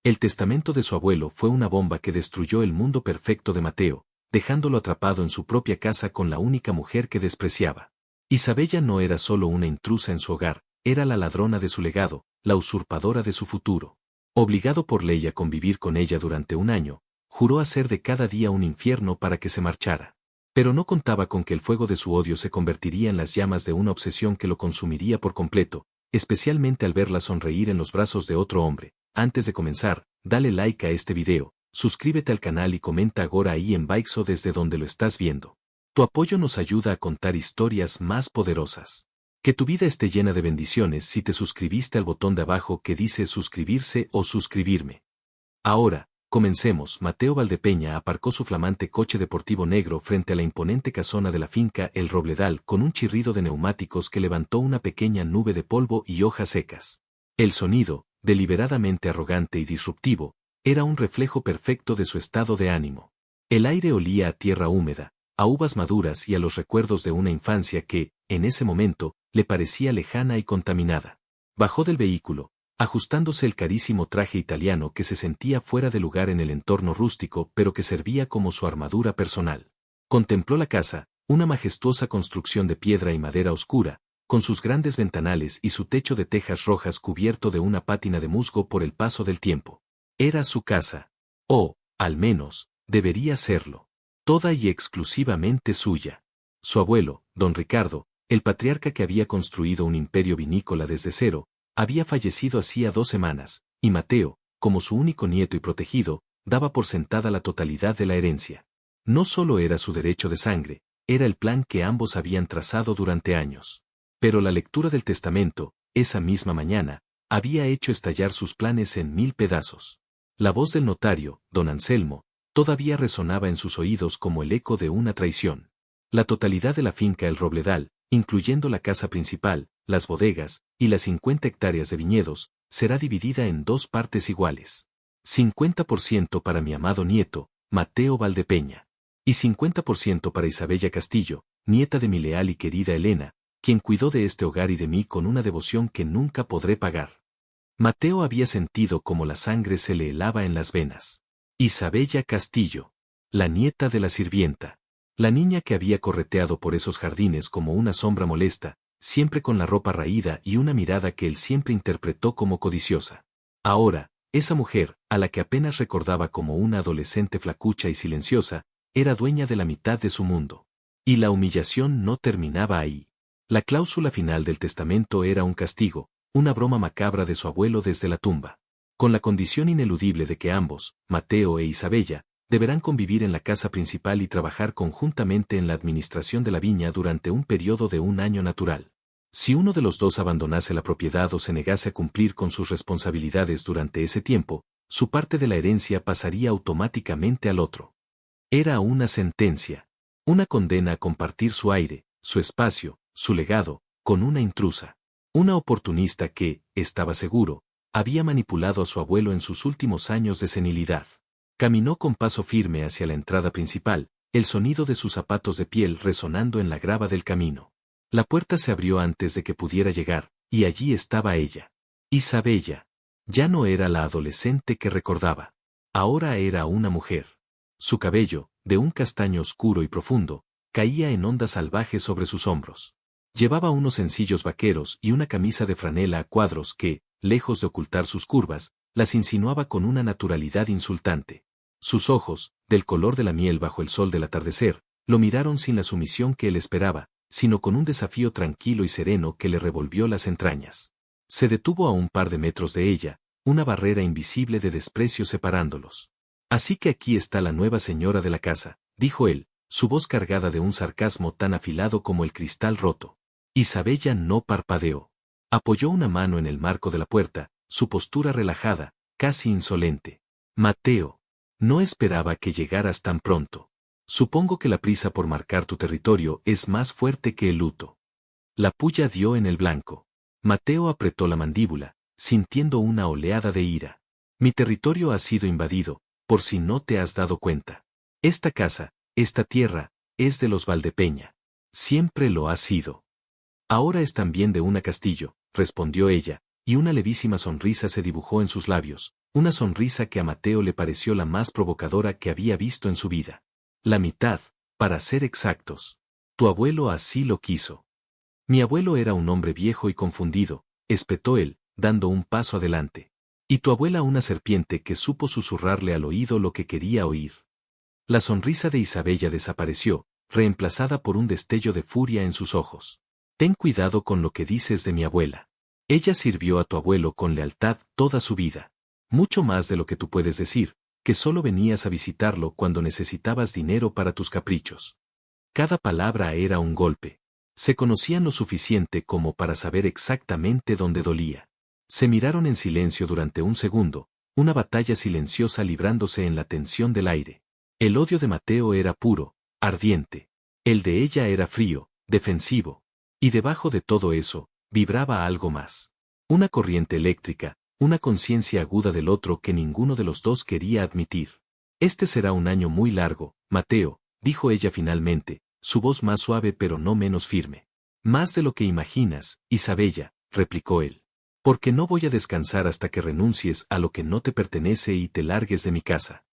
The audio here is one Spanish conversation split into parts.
El testamento de su abuelo fue una bomba que destruyó el mundo perfecto de Mateo, dejándolo atrapado en su propia casa con la única mujer que despreciaba. Isabella no era solo una intrusa en su hogar, era la ladrona de su legado, la usurpadora de su futuro. Obligado por ley a convivir con ella durante un año, juró hacer de cada día un infierno para que se marchara. Pero no contaba con que el fuego de su odio se convertiría en las llamas de una obsesión que lo consumiría por completo, especialmente al verla sonreír en los brazos de otro hombre. Antes de comenzar, dale like a este video, suscríbete al canal y comenta ahora ahí en Baixo desde donde lo estás viendo. Tu apoyo nos ayuda a contar historias más poderosas. Que tu vida esté llena de bendiciones si te suscribiste al botón de abajo que dice suscribirse o suscribirme. Ahora, comencemos. Mateo Valdepeña aparcó su flamante coche deportivo negro frente a la imponente casona de la finca El Robledal con un chirrido de neumáticos que levantó una pequeña nube de polvo y hojas secas. El sonido, deliberadamente arrogante y disruptivo, era un reflejo perfecto de su estado de ánimo. El aire olía a tierra húmeda, a uvas maduras y a los recuerdos de una infancia que, en ese momento, le parecía lejana y contaminada. Bajó del vehículo, ajustándose el carísimo traje italiano que se sentía fuera de lugar en el entorno rústico pero que servía como su armadura personal. Contempló la casa, una majestuosa construcción de piedra y madera oscura, con sus grandes ventanales y su techo de tejas rojas cubierto de una pátina de musgo por el paso del tiempo. Era su casa. O, al menos, debería serlo. Toda y exclusivamente suya. Su abuelo, don Ricardo, el patriarca que había construido un imperio vinícola desde cero, había fallecido hacía 2 semanas, y Mateo, como su único nieto y protegido, daba por sentada la totalidad de la herencia. No solo era su derecho de sangre, era el plan que ambos habían trazado durante años. Pero la lectura del testamento, esa misma mañana, había hecho estallar sus planes en 1000 pedazos. La voz del notario, don Anselmo, todavía resonaba en sus oídos como el eco de una traición. La totalidad de la finca El Robledal, incluyendo la casa principal, las bodegas, y las 50 hectáreas de viñedos, será dividida en 2 partes iguales. 50% para mi amado nieto, Mateo Valdepeña. Y 50% para Isabella Castillo, nieta de mi leal y querida Elena, quien cuidó de este hogar y de mí con una devoción que nunca podré pagar. Mateo había sentido como la sangre se le helaba en las venas. Isabella Castillo. La nieta de la sirvienta. La niña que había correteado por esos jardines como una sombra molesta, siempre con la ropa raída y una mirada que él siempre interpretó como codiciosa. Ahora, esa mujer, a la que apenas recordaba como una adolescente flacucha y silenciosa, era dueña de la mitad de su mundo. Y la humillación no terminaba ahí. La cláusula final del testamento era un castigo, una broma macabra de su abuelo desde la tumba. Con la condición ineludible de que ambos, Mateo e Isabella, deberán convivir en la casa principal y trabajar conjuntamente en la administración de la viña durante un periodo de 1 año natural. Si uno de los dos abandonase la propiedad o se negase a cumplir con sus responsabilidades durante ese tiempo, su parte de la herencia pasaría automáticamente al otro. Era una sentencia, una condena a compartir su aire, su espacio, su legado, con una intrusa. Una oportunista que, estaba seguro, había manipulado a su abuelo en sus últimos años de senilidad. Caminó con paso firme hacia la entrada principal, el sonido de sus zapatos de piel resonando en la grava del camino. La puerta se abrió antes de que pudiera llegar, y allí estaba ella. Isabella. Ya no era la adolescente que recordaba. Ahora era una mujer. Su cabello, de un castaño oscuro y profundo, caía en ondas salvajes sobre sus hombros. Llevaba unos sencillos vaqueros y una camisa de franela a cuadros que, lejos de ocultar sus curvas, las insinuaba con una naturalidad insultante. Sus ojos, del color de la miel bajo el sol del atardecer, lo miraron sin la sumisión que él esperaba, sino con un desafío tranquilo y sereno que le revolvió las entrañas. Se detuvo a un par de metros de ella, una barrera invisible de desprecio separándolos. Así que aquí está la nueva señora de la casa, dijo él, su voz cargada de un sarcasmo tan afilado como el cristal roto. Isabella no parpadeó. Apoyó una mano en el marco de la puerta, su postura relajada, casi insolente. Mateo. No esperaba que llegaras tan pronto. Supongo que la prisa por marcar tu territorio es más fuerte que el luto. La puya dio en el blanco. Mateo apretó la mandíbula, sintiendo una oleada de ira. Mi territorio ha sido invadido, por si no te has dado cuenta. Esta casa, esta tierra, es de los Valdepeña. Siempre lo ha sido. Ahora es también de una Castillo, respondió ella, y una levísima sonrisa se dibujó en sus labios, una sonrisa que a Mateo le pareció la más provocadora que había visto en su vida. La mitad, para ser exactos. Tu abuelo así lo quiso. Mi abuelo era un hombre viejo y confundido, espetó él, dando un paso adelante. Y tu abuela una serpiente que supo susurrarle al oído lo que quería oír. La sonrisa de Isabella desapareció, reemplazada por un destello de furia en sus ojos. Ten cuidado con lo que dices de mi abuela. Ella sirvió a tu abuelo con lealtad toda su vida. Mucho más de lo que tú puedes decir, que solo venías a visitarlo cuando necesitabas dinero para tus caprichos. Cada palabra era un golpe. Se conocían lo suficiente como para saber exactamente dónde dolía. Se miraron en silencio durante un segundo, una batalla silenciosa librándose en la tensión del aire. El odio de Mateo era puro, ardiente. El de ella era frío, defensivo. Y debajo de todo eso, vibraba algo más. Una corriente eléctrica, una conciencia aguda del otro que ninguno de los dos quería admitir. Este será un año muy largo, Mateo, dijo ella finalmente, su voz más suave pero no menos firme. Más de lo que imaginas, Isabella, replicó él. Porque no voy a descansar hasta que renuncies a lo que no te pertenece y te largues de mi casa.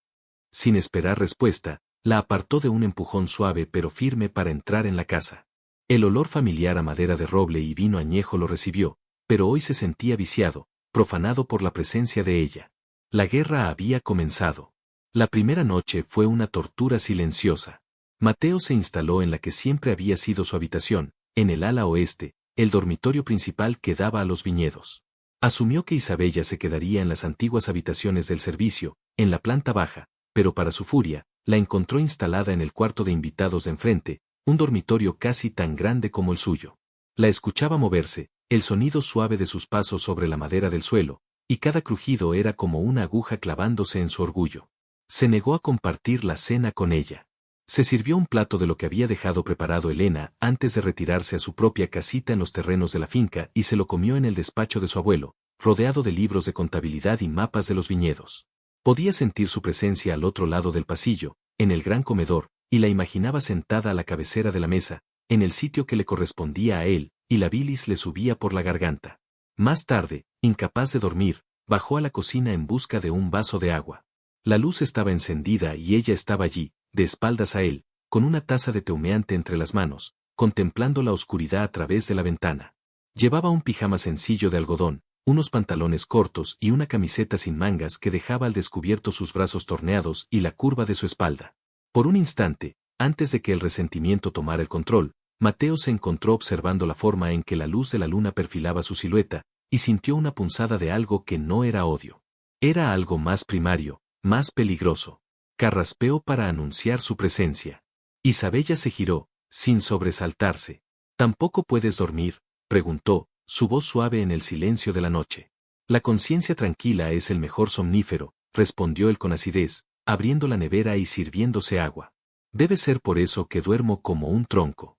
Sin esperar respuesta, la apartó de un empujón suave pero firme para entrar en la casa. El olor familiar a madera de roble y vino añejo lo recibió, pero hoy se sentía viciado, profanado por la presencia de ella. La guerra había comenzado. La primera noche fue una tortura silenciosa. Mateo se instaló en la que siempre había sido su habitación, en el ala oeste, el dormitorio principal que daba a los viñedos. Asumió que Isabella se quedaría en las antiguas habitaciones del servicio, en la planta baja, pero para su furia, la encontró instalada en el cuarto de invitados de enfrente, un dormitorio casi tan grande como el suyo. La escuchaba moverse, el sonido suave de sus pasos sobre la madera del suelo, y cada crujido era como una aguja clavándose en su orgullo. Se negó a compartir la cena con ella. Se sirvió un plato de lo que había dejado preparado Elena antes de retirarse a su propia casita en los terrenos de la finca y se lo comió en el despacho de su abuelo, rodeado de libros de contabilidad y mapas de los viñedos. Podía sentir su presencia al otro lado del pasillo, en el gran comedor, y la imaginaba sentada a la cabecera de la mesa, en el sitio que le correspondía a él, y la bilis le subía por la garganta. Más tarde, incapaz de dormir, bajó a la cocina en busca de un vaso de agua. La luz estaba encendida y ella estaba allí, de espaldas a él, con una taza de té humeante entre las manos, contemplando la oscuridad a través de la ventana. Llevaba un pijama sencillo de algodón, unos pantalones cortos y una camiseta sin mangas que dejaba al descubierto sus brazos torneados y la curva de su espalda. Por un instante, antes de que el resentimiento tomara el control, Mateo se encontró observando la forma en que la luz de la luna perfilaba su silueta, y sintió una punzada de algo que no era odio. Era algo más primario, más peligroso. Carraspeó para anunciar su presencia. Isabella se giró, sin sobresaltarse. ¿Tampoco puedes dormir?, preguntó, su voz suave en el silencio de la noche. La conciencia tranquila es el mejor somnífero, respondió él con acidez, abriendo la nevera y sirviéndose agua. Debe ser por eso que duermo como un tronco.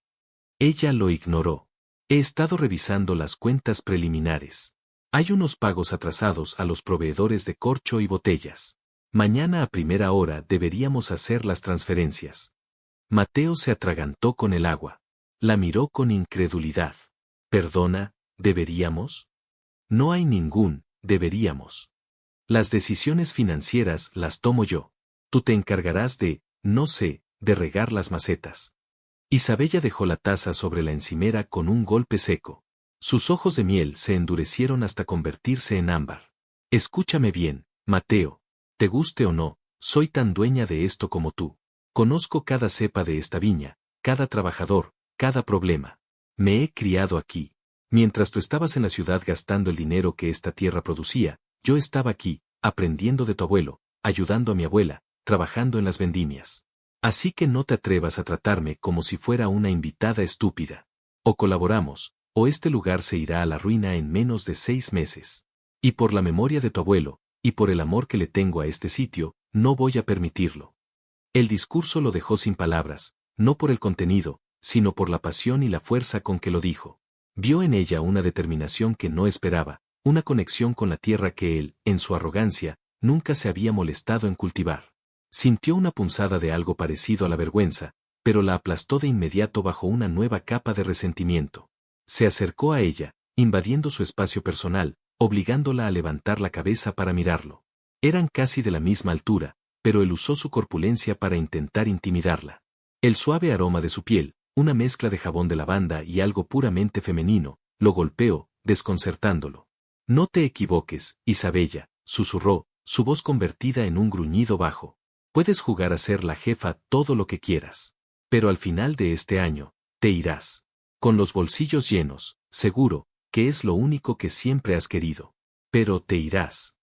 Ella lo ignoró. He estado revisando las cuentas preliminares. Hay unos pagos atrasados a los proveedores de corcho y botellas. Mañana a primera hora deberíamos hacer las transferencias. Mateo se atragantó con el agua. La miró con incredulidad. Perdona, ¿deberíamos? No hay ningún, deberíamos. Las decisiones financieras las tomo yo. Tú te encargarás de, no sé, de regar las macetas. Isabella dejó la taza sobre la encimera con un golpe seco. Sus ojos de miel se endurecieron hasta convertirse en ámbar. Escúchame bien, Mateo. Te guste o no, soy tan dueña de esto como tú. Conozco cada cepa de esta viña, cada trabajador, cada problema. Me he criado aquí. Mientras tú estabas en la ciudad gastando el dinero que esta tierra producía, yo estaba aquí, aprendiendo de tu abuelo, ayudando a mi abuela, trabajando en las vendimias. Así que no te atrevas a tratarme como si fuera una invitada estúpida. O colaboramos, o este lugar se irá a la ruina en menos de 6 meses. Y por la memoria de tu abuelo, y por el amor que le tengo a este sitio, no voy a permitirlo. El discurso lo dejó sin palabras, no por el contenido, sino por la pasión y la fuerza con que lo dijo. Vio en ella una determinación que no esperaba, una conexión con la tierra que él, en su arrogancia, nunca se había molestado en cultivar. Sintió una punzada de algo parecido a la vergüenza, pero la aplastó de inmediato bajo una nueva capa de resentimiento. Se acercó a ella, invadiendo su espacio personal, obligándola a levantar la cabeza para mirarlo. Eran casi de la misma altura, pero él usó su corpulencia para intentar intimidarla. El suave aroma de su piel, una mezcla de jabón de lavanda y algo puramente femenino, lo golpeó, desconcertándolo. No te equivoques, Isabella, susurró, su voz convertida en un gruñido bajo. Puedes jugar a ser la jefa todo lo que quieras. Pero al final de este año, te irás. Con los bolsillos llenos, seguro, que es lo único que siempre has querido. Pero te irás.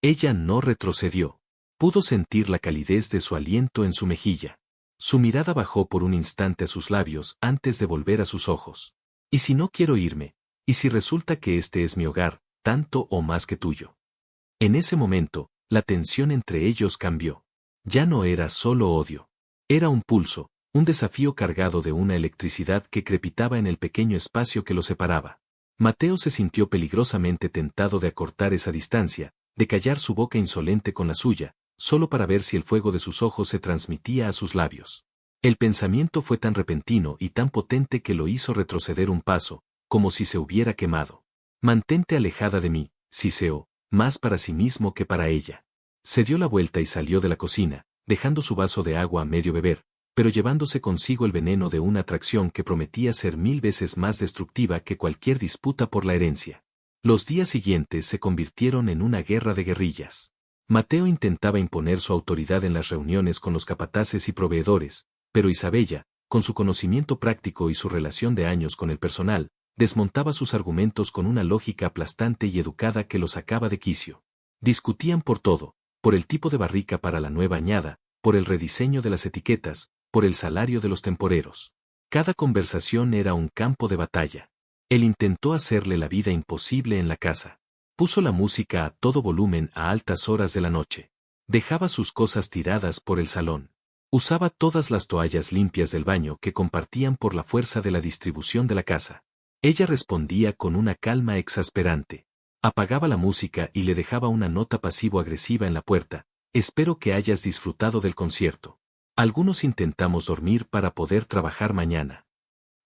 Ella no retrocedió. Pudo sentir la calidez de su aliento en su mejilla. Su mirada bajó por un instante a sus labios antes de volver a sus ojos. ¿Y si no quiero irme? ¿Y si resulta que este es mi hogar, tanto o más que tuyo? En ese momento, la tensión entre ellos cambió. Ya no era solo odio. Era un pulso, un desafío cargado de una electricidad que crepitaba en el pequeño espacio que los separaba. Mateo se sintió peligrosamente tentado de acortar esa distancia, de callar su boca insolente con la suya, solo para ver si el fuego de sus ojos se transmitía a sus labios. El pensamiento fue tan repentino y tan potente que lo hizo retroceder un paso, como si se hubiera quemado. Mantente alejada de mí, siseó, más para sí mismo que para ella. Se dio la vuelta y salió de la cocina, dejando su vaso de agua a medio beber, pero llevándose consigo el veneno de una atracción que prometía ser 1000 veces más destructiva que cualquier disputa por la herencia. Los días siguientes se convirtieron en una guerra de guerrillas. Mateo intentaba imponer su autoridad en las reuniones con los capataces y proveedores, pero Isabella, con su conocimiento práctico y su relación de años con el personal, desmontaba sus argumentos con una lógica aplastante y educada que los sacaba de quicio. Discutían por todo, por el tipo de barrica para la nueva añada, por el rediseño de las etiquetas, por el salario de los temporeros. Cada conversación era un campo de batalla. Él intentó hacerle la vida imposible en la casa. Puso la música a todo volumen a altas horas de la noche. Dejaba sus cosas tiradas por el salón. Usaba todas las toallas limpias del baño que compartían por la fuerza de la distribución de la casa. Ella respondía con una calma exasperante. Apagaba la música y le dejaba una nota pasivo-agresiva en la puerta. Espero que hayas disfrutado del concierto. Algunos intentamos dormir para poder trabajar mañana.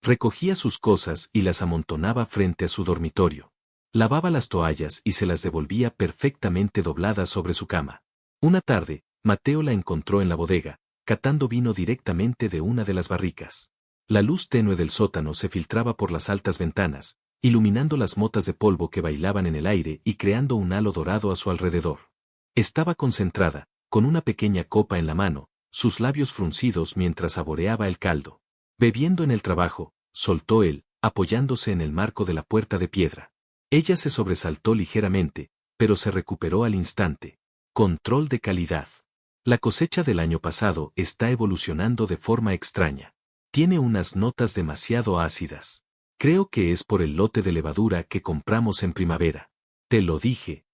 Recogía sus cosas y las amontonaba frente a su dormitorio. Lavaba las toallas y se las devolvía perfectamente dobladas sobre su cama. Una tarde, Mateo la encontró en la bodega, catando vino directamente de una de las barricas. La luz tenue del sótano se filtraba por las altas ventanas, iluminando las motas de polvo que bailaban en el aire y creando un halo dorado a su alrededor. Estaba concentrada, con una pequeña copa en la mano, sus labios fruncidos mientras saboreaba el caldo. Bebiendo en el trabajo, soltó él, apoyándose en el marco de la puerta de piedra. Ella se sobresaltó ligeramente, pero se recuperó al instante. Control de calidad. La cosecha del año pasado está evolucionando de forma extraña. Tiene unas notas demasiado ácidas. Creo que es por el lote de levadura que compramos en primavera. Te lo dije.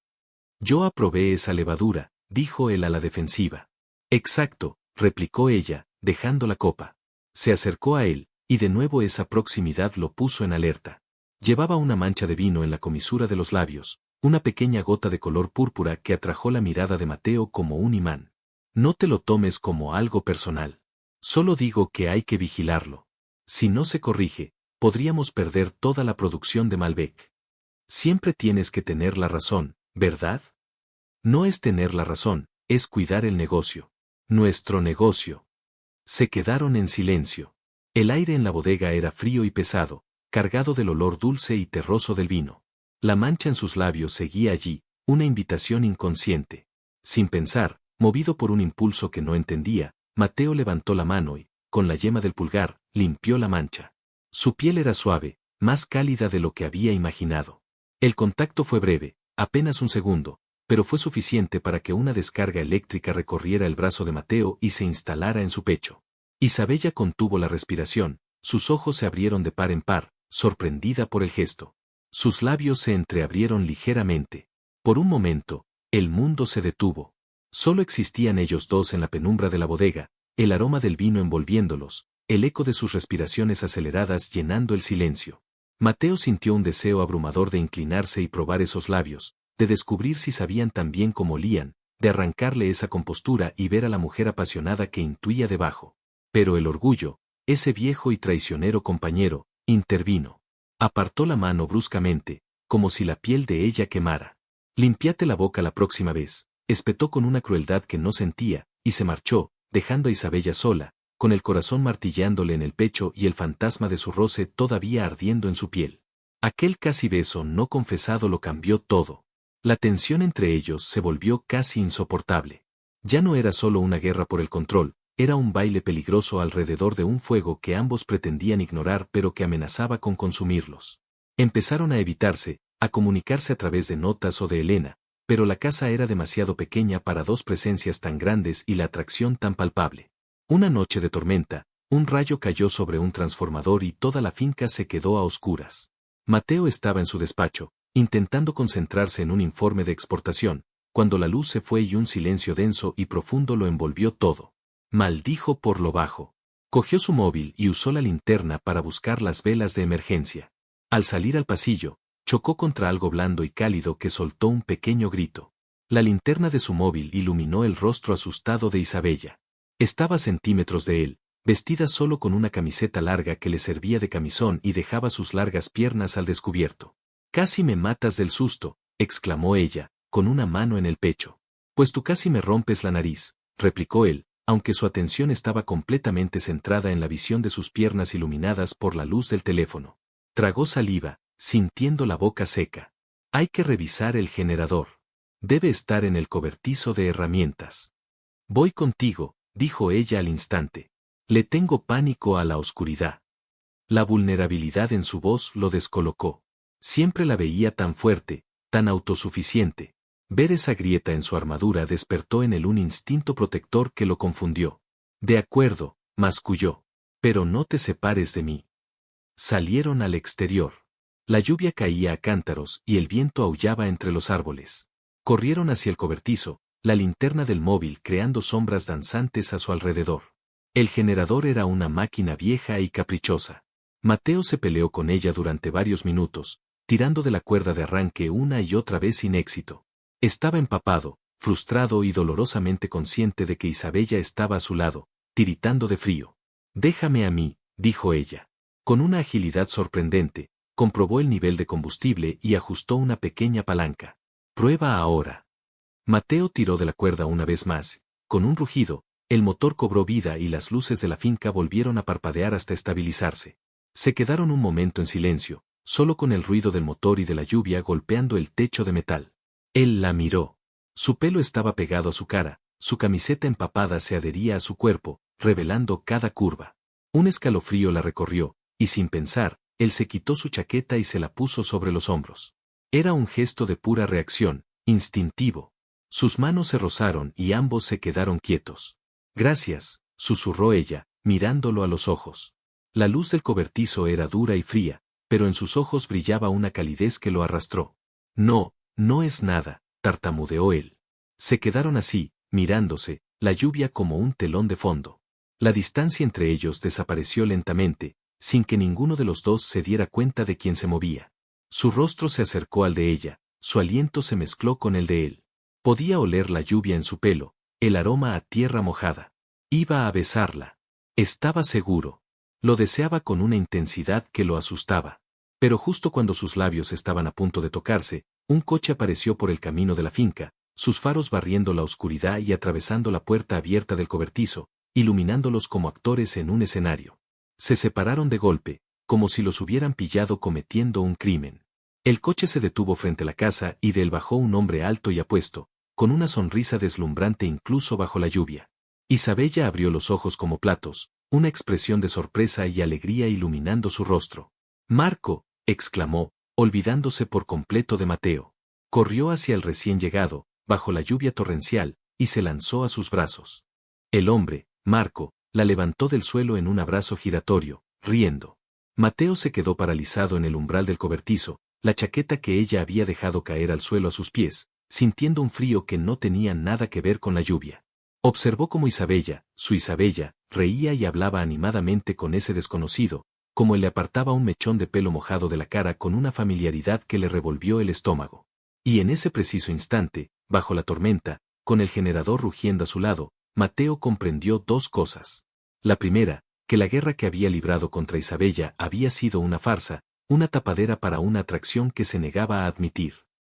Yo aprobé esa levadura, dijo él a la defensiva. Exacto, replicó ella, dejando la copa. Se acercó a él, y de nuevo esa proximidad lo puso en alerta. Llevaba una mancha de vino en la comisura de los labios, una pequeña gota de color púrpura que atrajo la mirada de Mateo como un imán. No te lo tomes como algo personal. Solo digo que hay que vigilarlo. Si no se corrige, podríamos perder toda la producción de Malbec. Siempre tienes que tener la razón, ¿verdad? No es tener la razón, es cuidar el negocio. Nuestro negocio. Se quedaron en silencio. El aire en la bodega era frío y pesado, cargado del olor dulce y terroso del vino. La mancha en sus labios seguía allí, una invitación inconsciente. Sin pensar, movido por un impulso que no entendía, Mateo levantó la mano y, con la yema del pulgar, limpió la mancha. Su piel era suave, más cálida de lo que había imaginado. El contacto fue breve, apenas un segundo, pero fue suficiente para que una descarga eléctrica recorriera el brazo de Mateo y se instalara en su pecho. Isabella contuvo la respiración, sus ojos se abrieron de par en par, sorprendida por el gesto. Sus labios se entreabrieron ligeramente. Por un momento, el mundo se detuvo. Solo existían ellos dos en la penumbra de la bodega, el aroma del vino envolviéndolos, el eco de sus respiraciones aceleradas llenando el silencio. Mateo sintió un deseo abrumador de inclinarse y probar esos labios, de descubrir si sabían tan bien como olían, de arrancarle esa compostura y ver a la mujer apasionada que intuía debajo. Pero el orgullo, ese viejo y traicionero compañero, intervino. Apartó la mano bruscamente, como si la piel de ella quemara. «Límpiate la boca la próxima vez», espetó con una crueldad que no sentía, y se marchó, dejando a Isabella sola, con el corazón martillándole en el pecho y el fantasma de su roce todavía ardiendo en su piel. Aquel casi beso no confesado lo cambió todo. La tensión entre ellos se volvió casi insoportable. Ya no era solo una guerra por el control, era un baile peligroso alrededor de un fuego que ambos pretendían ignorar pero que amenazaba con consumirlos. Empezaron a evitarse, a comunicarse a través de notas o de Elena, pero la casa era demasiado pequeña para dos presencias tan grandes y la atracción tan palpable. Una noche de tormenta, un rayo cayó sobre un transformador y toda la finca se quedó a oscuras. Mateo estaba en su despacho, intentando concentrarse en un informe de exportación, cuando la luz se fue y un silencio denso y profundo lo envolvió todo. Maldijo por lo bajo. Cogió su móvil y usó la linterna para buscar las velas de emergencia. Al salir al pasillo, chocó contra algo blando y cálido que soltó un pequeño grito. La linterna de su móvil iluminó el rostro asustado de Isabella. Estaba a centímetros de él, vestida solo con una camiseta larga que le servía de camisón y dejaba sus largas piernas al descubierto. «Casi me matas del susto», exclamó ella, con una mano en el pecho. «Pues tú casi me rompes la nariz», replicó él, aunque su atención estaba completamente centrada en la visión de sus piernas iluminadas por la luz del teléfono. Tragó saliva, sintiendo la boca seca. «Hay que revisar el generador. Debe estar en el cobertizo de herramientas». «Voy contigo», dijo ella al instante. «Le tengo pánico a la oscuridad». La vulnerabilidad en su voz lo descolocó. Siempre la veía tan fuerte, tan autosuficiente. Ver esa grieta en su armadura despertó en él un instinto protector que lo confundió. «De acuerdo», masculló. «Pero no te separes de mí». Salieron al exterior. La lluvia caía a cántaros y el viento aullaba entre los árboles. Corrieron hacia el cobertizo, la linterna del móvil creando sombras danzantes a su alrededor. El generador era una máquina vieja y caprichosa. Mateo se peleó con ella durante varios minutos, tirando de la cuerda de arranque una y otra vez sin éxito. Estaba empapado, frustrado y dolorosamente consciente de que Isabella estaba a su lado, tiritando de frío. «Déjame a mí», dijo ella. Con una agilidad sorprendente, comprobó el nivel de combustible y ajustó una pequeña palanca. «Prueba ahora». Mateo tiró de la cuerda una vez más. Con un rugido, el motor cobró vida y las luces de la finca volvieron a parpadear hasta estabilizarse. Se quedaron un momento en silencio, solo con el ruido del motor y de la lluvia golpeando el techo de metal. Él la miró. Su pelo estaba pegado a su cara, su camiseta empapada se adhería a su cuerpo, revelando cada curva. Un escalofrío la recorrió, y sin pensar, él se quitó su chaqueta y se la puso sobre los hombros. Era un gesto de pura reacción, instintivo. Sus manos se rozaron y ambos se quedaron quietos. «Gracias», susurró ella, mirándolo a los ojos. La luz del cobertizo era dura y fría, pero en sus ojos brillaba una calidez que lo arrastró. «No, no es nada», tartamudeó él. Se quedaron así, mirándose, la lluvia como un telón de fondo. La distancia entre ellos desapareció lentamente, sin que ninguno de los dos se diera cuenta de quién se movía. Su rostro se acercó al de ella, su aliento se mezcló con el de él. Podía oler la lluvia en su pelo, el aroma a tierra mojada. Iba a besarla. Estaba seguro. Lo deseaba con una intensidad que lo asustaba. Pero justo cuando sus labios estaban a punto de tocarse, un coche apareció por el camino de la finca, sus faros barriendo la oscuridad y atravesando la puerta abierta del cobertizo, iluminándolos como actores en un escenario. Se separaron de golpe, como si los hubieran pillado cometiendo un crimen. El coche se detuvo frente a la casa y de él bajó un hombre alto y apuesto, con una sonrisa deslumbrante incluso bajo la lluvia. Isabella abrió los ojos como platos, una expresión de sorpresa y alegría iluminando su rostro. «Marco», exclamó, olvidándose por completo de Mateo. Corrió hacia el recién llegado, bajo la lluvia torrencial, y se lanzó a sus brazos. El hombre, Marco, la levantó del suelo en un abrazo giratorio, riendo. Mateo se quedó paralizado en el umbral del cobertizo, la chaqueta que ella había dejado caer al suelo a sus pies, sintiendo un frío que no tenía nada que ver con la lluvia. Observó cómo Isabella, su Isabella, reía y hablaba animadamente con ese desconocido, como él le apartaba un mechón de pelo mojado de la cara con una familiaridad que le revolvió el estómago. Y en ese preciso instante, bajo la tormenta, con el generador rugiendo a su lado, Mateo comprendió dos cosas. La primera, que la guerra que había librado contra Isabella había sido una farsa, una tapadera para una atracción que se negaba a admitir.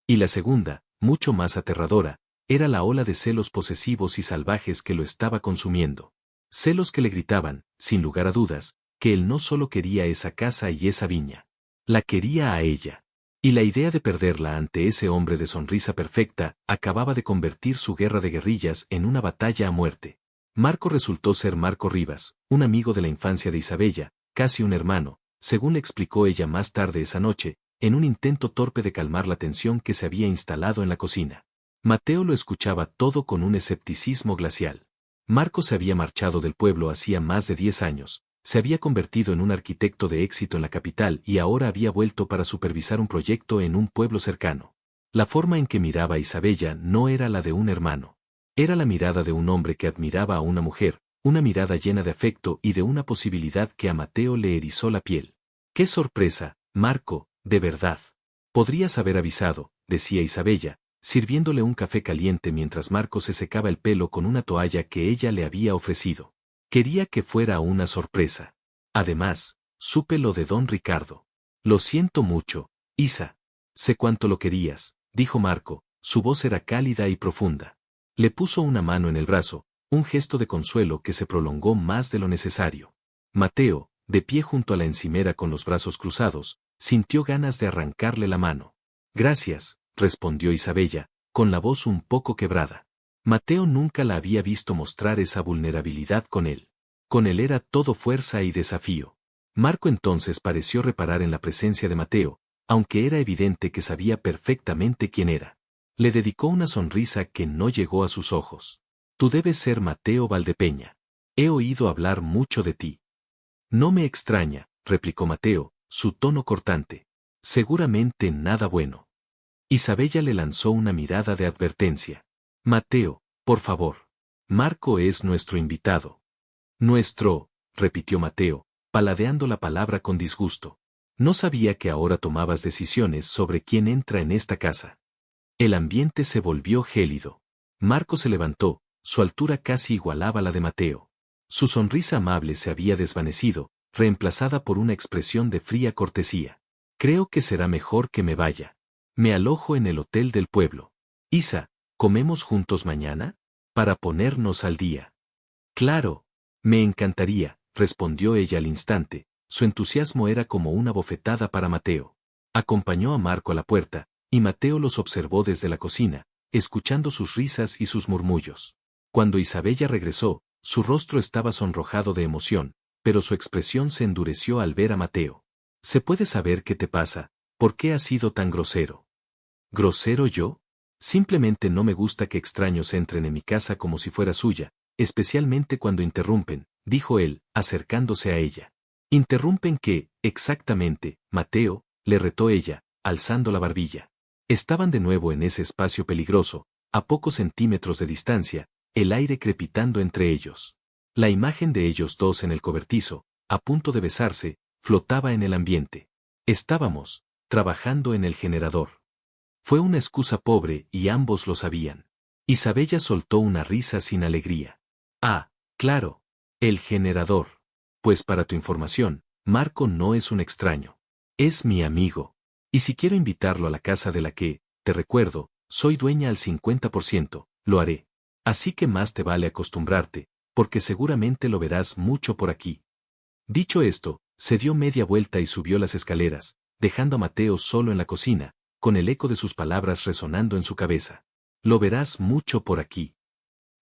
Y la segunda, mucho más aterradora, era la ola de celos posesivos y salvajes que lo estaba consumiendo. Celos que le gritaban, sin lugar a dudas, que él no solo quería esa casa y esa viña. La quería a ella. Y la idea de perderla ante ese hombre de sonrisa perfecta acababa de convertir su guerra de guerrillas en una batalla a muerte. Marco resultó ser Marco Rivas, un amigo de la infancia de Isabella, casi un hermano, según le explicó ella más tarde esa noche, en un intento torpe de calmar la tensión que se había instalado en la cocina. Mateo lo escuchaba todo con un escepticismo glacial. Marco se había marchado del pueblo hacía más de 10 años, se había convertido en un arquitecto de éxito en la capital y ahora había vuelto para supervisar un proyecto en un pueblo cercano. La forma en que miraba a Isabella no era la de un hermano. Era la mirada de un hombre que admiraba a una mujer, una mirada llena de afecto y de una posibilidad que a Mateo le erizó la piel. ¡Qué sorpresa, Marco, de verdad! Podrías haber avisado, decía Isabella, sirviéndole un café caliente mientras Marco se secaba el pelo con una toalla que ella le había ofrecido. Quería que fuera una sorpresa. Además, supe lo de don Ricardo. Lo siento mucho, Isa. Sé cuánto lo querías, dijo Marco, su voz era cálida y profunda. Le puso una mano en el brazo, un gesto de consuelo que se prolongó más de lo necesario. Mateo, de pie junto a la encimera con los brazos cruzados, sintió ganas de arrancarle la mano. Gracias, respondió Isabella, con la voz un poco quebrada. Mateo nunca la había visto mostrar esa vulnerabilidad con él. Con él era todo fuerza y desafío. Marco entonces pareció reparar en la presencia de Mateo, aunque era evidente que sabía perfectamente quién era. Le dedicó una sonrisa que no llegó a sus ojos. Tú debes ser Mateo Valdepeña. He oído hablar mucho de ti. No me extraña, replicó Mateo, su tono cortante. Seguramente nada bueno. Isabella le lanzó una mirada de advertencia. Mateo, por favor. Marco es nuestro invitado. Nuestro, repitió Mateo, paladeando la palabra con disgusto. No sabía que ahora tomabas decisiones sobre quién entra en esta casa. El ambiente se volvió gélido. Marco se levantó, su altura casi igualaba la de Mateo. Su sonrisa amable se había desvanecido, reemplazada por una expresión de fría cortesía. Creo que será mejor que me vaya. Me alojo en el hotel del pueblo. Isa, ¿comemos juntos mañana? Para ponernos al día. Claro. Me encantaría, respondió ella al instante. Su entusiasmo era como una bofetada para Mateo. Acompañó a Marco a la puerta, y Mateo los observó desde la cocina, escuchando sus risas y sus murmullos. Cuando Isabella regresó, su rostro estaba sonrojado de emoción, pero su expresión se endureció al ver a Mateo. ¿Se puede saber qué te pasa? ¿Por qué has sido tan grosero? ¿Grosero yo? Simplemente no me gusta que extraños entren en mi casa como si fuera suya, especialmente cuando interrumpen, dijo él, acercándose a ella. ¿Interrumpen qué, exactamente, Mateo? Le retó ella, alzando la barbilla. Estaban de nuevo en ese espacio peligroso, a pocos centímetros de distancia, el aire crepitando entre ellos. La imagen de ellos dos en el cobertizo, a punto de besarse, flotaba en el ambiente. Estábamos trabajando en el generador. Fue una excusa pobre y ambos lo sabían. Isabella soltó una risa sin alegría. Ah, claro. El generador. Pues para tu información, Marco no es un extraño. Es mi amigo. Y si quiero invitarlo a la casa de la que, te recuerdo, soy dueña al 50%, lo haré. Así que más te vale acostumbrarte, porque seguramente lo verás mucho por aquí. Dicho esto, se dio media vuelta y subió las escaleras, dejando a Mateo solo en la cocina, con el eco de sus palabras resonando en su cabeza. Lo verás mucho por aquí.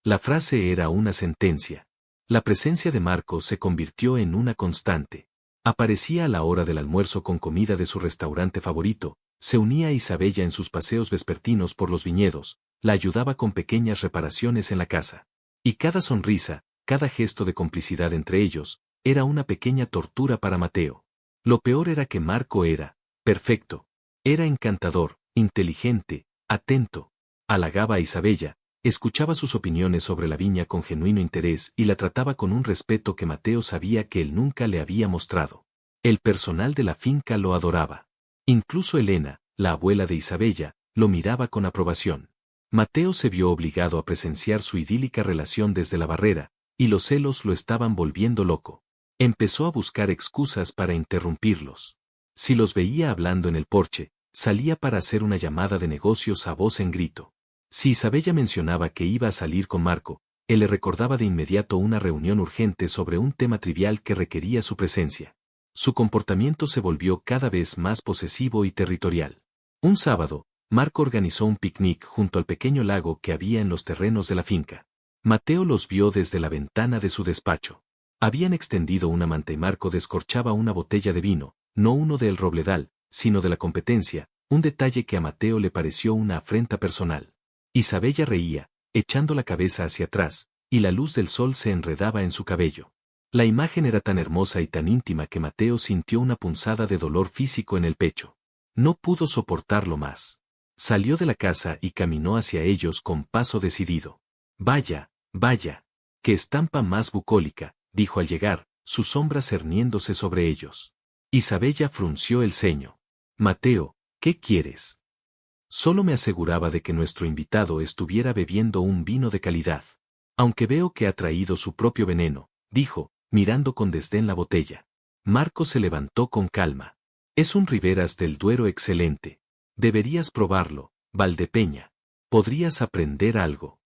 La frase era una sentencia. La presencia de Marco se convirtió en una constante. Aparecía a la hora del almuerzo con comida de su restaurante favorito, se unía a Isabella en sus paseos vespertinos por los viñedos, la ayudaba con pequeñas reparaciones en la casa. Y cada sonrisa, cada gesto de complicidad entre ellos, era una pequeña tortura para Mateo. Lo peor era que Marco era perfecto. Era encantador, inteligente, atento. Halagaba a Isabella, escuchaba sus opiniones sobre la viña con genuino interés y la trataba con un respeto que Mateo sabía que él nunca le había mostrado. El personal de la finca lo adoraba. Incluso Elena, la abuela de Isabella, lo miraba con aprobación. Mateo se vio obligado a presenciar su idílica relación desde la barrera, y los celos lo estaban volviendo loco. Empezó a buscar excusas para interrumpirlos. Si los veía hablando en el porche, salía para hacer una llamada de negocios a voz en grito. Si Isabella mencionaba que iba a salir con Marco, él le recordaba de inmediato una reunión urgente sobre un tema trivial que requería su presencia. Su comportamiento se volvió cada vez más posesivo y territorial. Un sábado, Marco organizó un picnic junto al pequeño lago que había en los terrenos de la finca. Mateo los vio desde la ventana de su despacho. Habían extendido una manta y Marco descorchaba una botella de vino, no uno del Robledal, sino de la competencia, un detalle que a Mateo le pareció una afrenta personal. Isabella reía, echando la cabeza hacia atrás, y la luz del sol se enredaba en su cabello. La imagen era tan hermosa y tan íntima que Mateo sintió una punzada de dolor físico en el pecho. No pudo soportarlo más. Salió de la casa y caminó hacia ellos con paso decidido. Vaya, vaya. Qué estampa más bucólica, dijo al llegar, su sombra cerniéndose sobre ellos. Isabella frunció el ceño. Mateo, ¿qué quieres? Solo me aseguraba de que nuestro invitado estuviera bebiendo un vino de calidad. Aunque veo que ha traído su propio veneno, dijo, mirando con desdén la botella. Marco se levantó con calma. Es un Riberas del Duero excelente. Deberías probarlo, Valdepeña. Podrías aprender algo.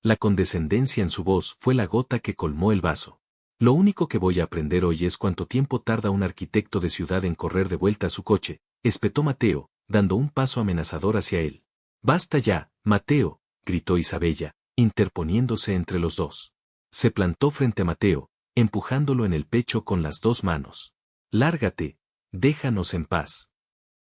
La condescendencia en su voz fue la gota que colmó el vaso. Lo único que voy a aprender hoy es cuánto tiempo tarda un arquitecto de ciudad en correr de vuelta a su coche, espetó Mateo, dando un paso amenazador hacia él. Basta ya, Mateo, gritó Isabella, interponiéndose entre los dos. Se plantó frente a Mateo, empujándolo en el pecho con las dos manos. Lárgate, déjanos en paz.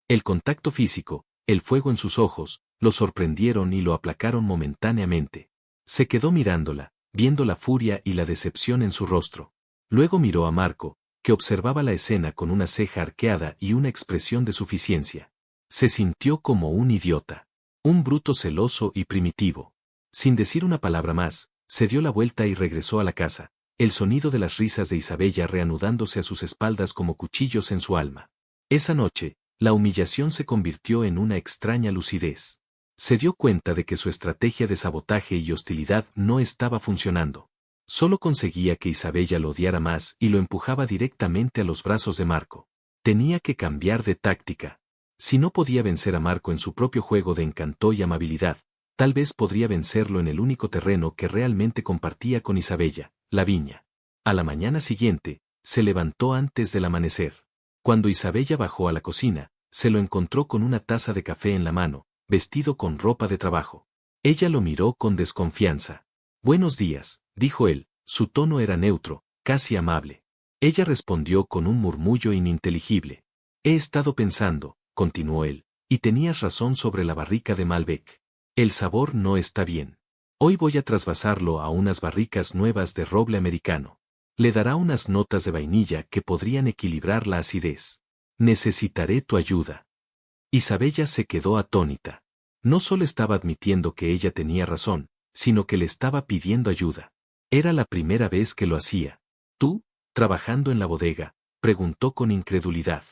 El contacto físico, el fuego en sus ojos, lo sorprendieron y lo aplacaron momentáneamente. Se quedó mirándola, viendo la furia y la decepción en su rostro. Luego miró a Marco, que observaba la escena con una ceja arqueada y una expresión de suficiencia. Se sintió como un idiota. Un bruto celoso y primitivo. Sin decir una palabra más, se dio la vuelta y regresó a la casa, el sonido de las risas de Isabella reanudándose a sus espaldas como cuchillos en su alma. Esa noche, la humillación se convirtió en una extraña lucidez. Se dio cuenta de que su estrategia de sabotaje y hostilidad no estaba funcionando. Solo conseguía que Isabella lo odiara más y lo empujaba directamente a los brazos de Marco. Tenía que cambiar de táctica. Si no podía vencer a Marco en su propio juego de encanto y amabilidad, tal vez podría vencerlo en el único terreno que realmente compartía con Isabella, la viña. A la mañana siguiente, se levantó antes del amanecer. Cuando Isabella bajó a la cocina, se lo encontró con una taza de café en la mano, vestido con ropa de trabajo. Ella lo miró con desconfianza. Buenos días, dijo él, su tono era neutro, casi amable. Ella respondió con un murmullo ininteligible. He estado pensando, continuó él, y tenías razón sobre la barrica de Malbec. El sabor no está bien. Hoy voy a trasvasarlo a unas barricas nuevas de roble americano. Le dará unas notas de vainilla que podrían equilibrar la acidez. Necesitaré tu ayuda. Isabella se quedó atónita. No solo estaba admitiendo que ella tenía razón, sino que le estaba pidiendo ayuda. Era la primera vez que lo hacía. ¿Tú, trabajando en la bodega?, preguntó con incredulidad.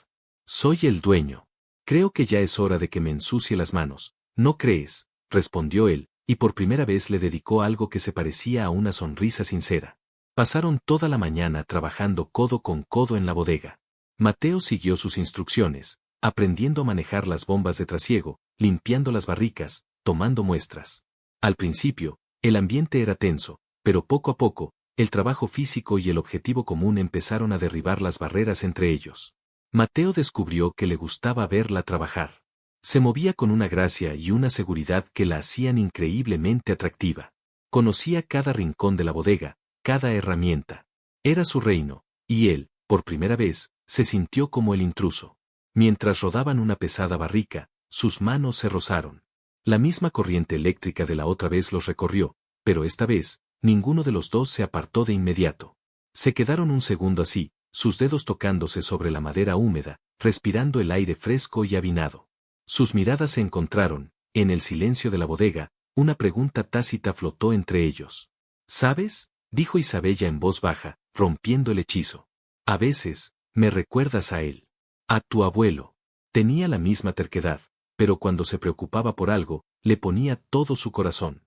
Soy el dueño. Creo que ya es hora de que me ensucie las manos. ¿No crees?, respondió él, y por primera vez le dedicó algo que se parecía a una sonrisa sincera. Pasaron toda la mañana trabajando codo con codo en la bodega. Mateo siguió sus instrucciones, aprendiendo a manejar las bombas de trasiego, limpiando las barricas, tomando muestras. Al principio, el ambiente era tenso, pero poco a poco, el trabajo físico y el objetivo común empezaron a derribar las barreras entre ellos. Mateo descubrió que le gustaba verla trabajar. Se movía con una gracia y una seguridad que la hacían increíblemente atractiva. Conocía cada rincón de la bodega, cada herramienta. Era su reino, y él, por primera vez, se sintió como el intruso. Mientras rodaban una pesada barrica, sus manos se rozaron. La misma corriente eléctrica de la otra vez los recorrió, pero esta vez, ninguno de los dos se apartó de inmediato. Se quedaron un segundo así, sus dedos tocándose sobre la madera húmeda, respirando el aire fresco y avinado. Sus miradas se encontraron, en el silencio de la bodega, una pregunta tácita flotó entre ellos. ¿Sabes?, dijo Isabella en voz baja, rompiendo el hechizo. A veces, me recuerdas a él. A tu abuelo. Tenía la misma terquedad, pero cuando se preocupaba por algo, le ponía todo su corazón.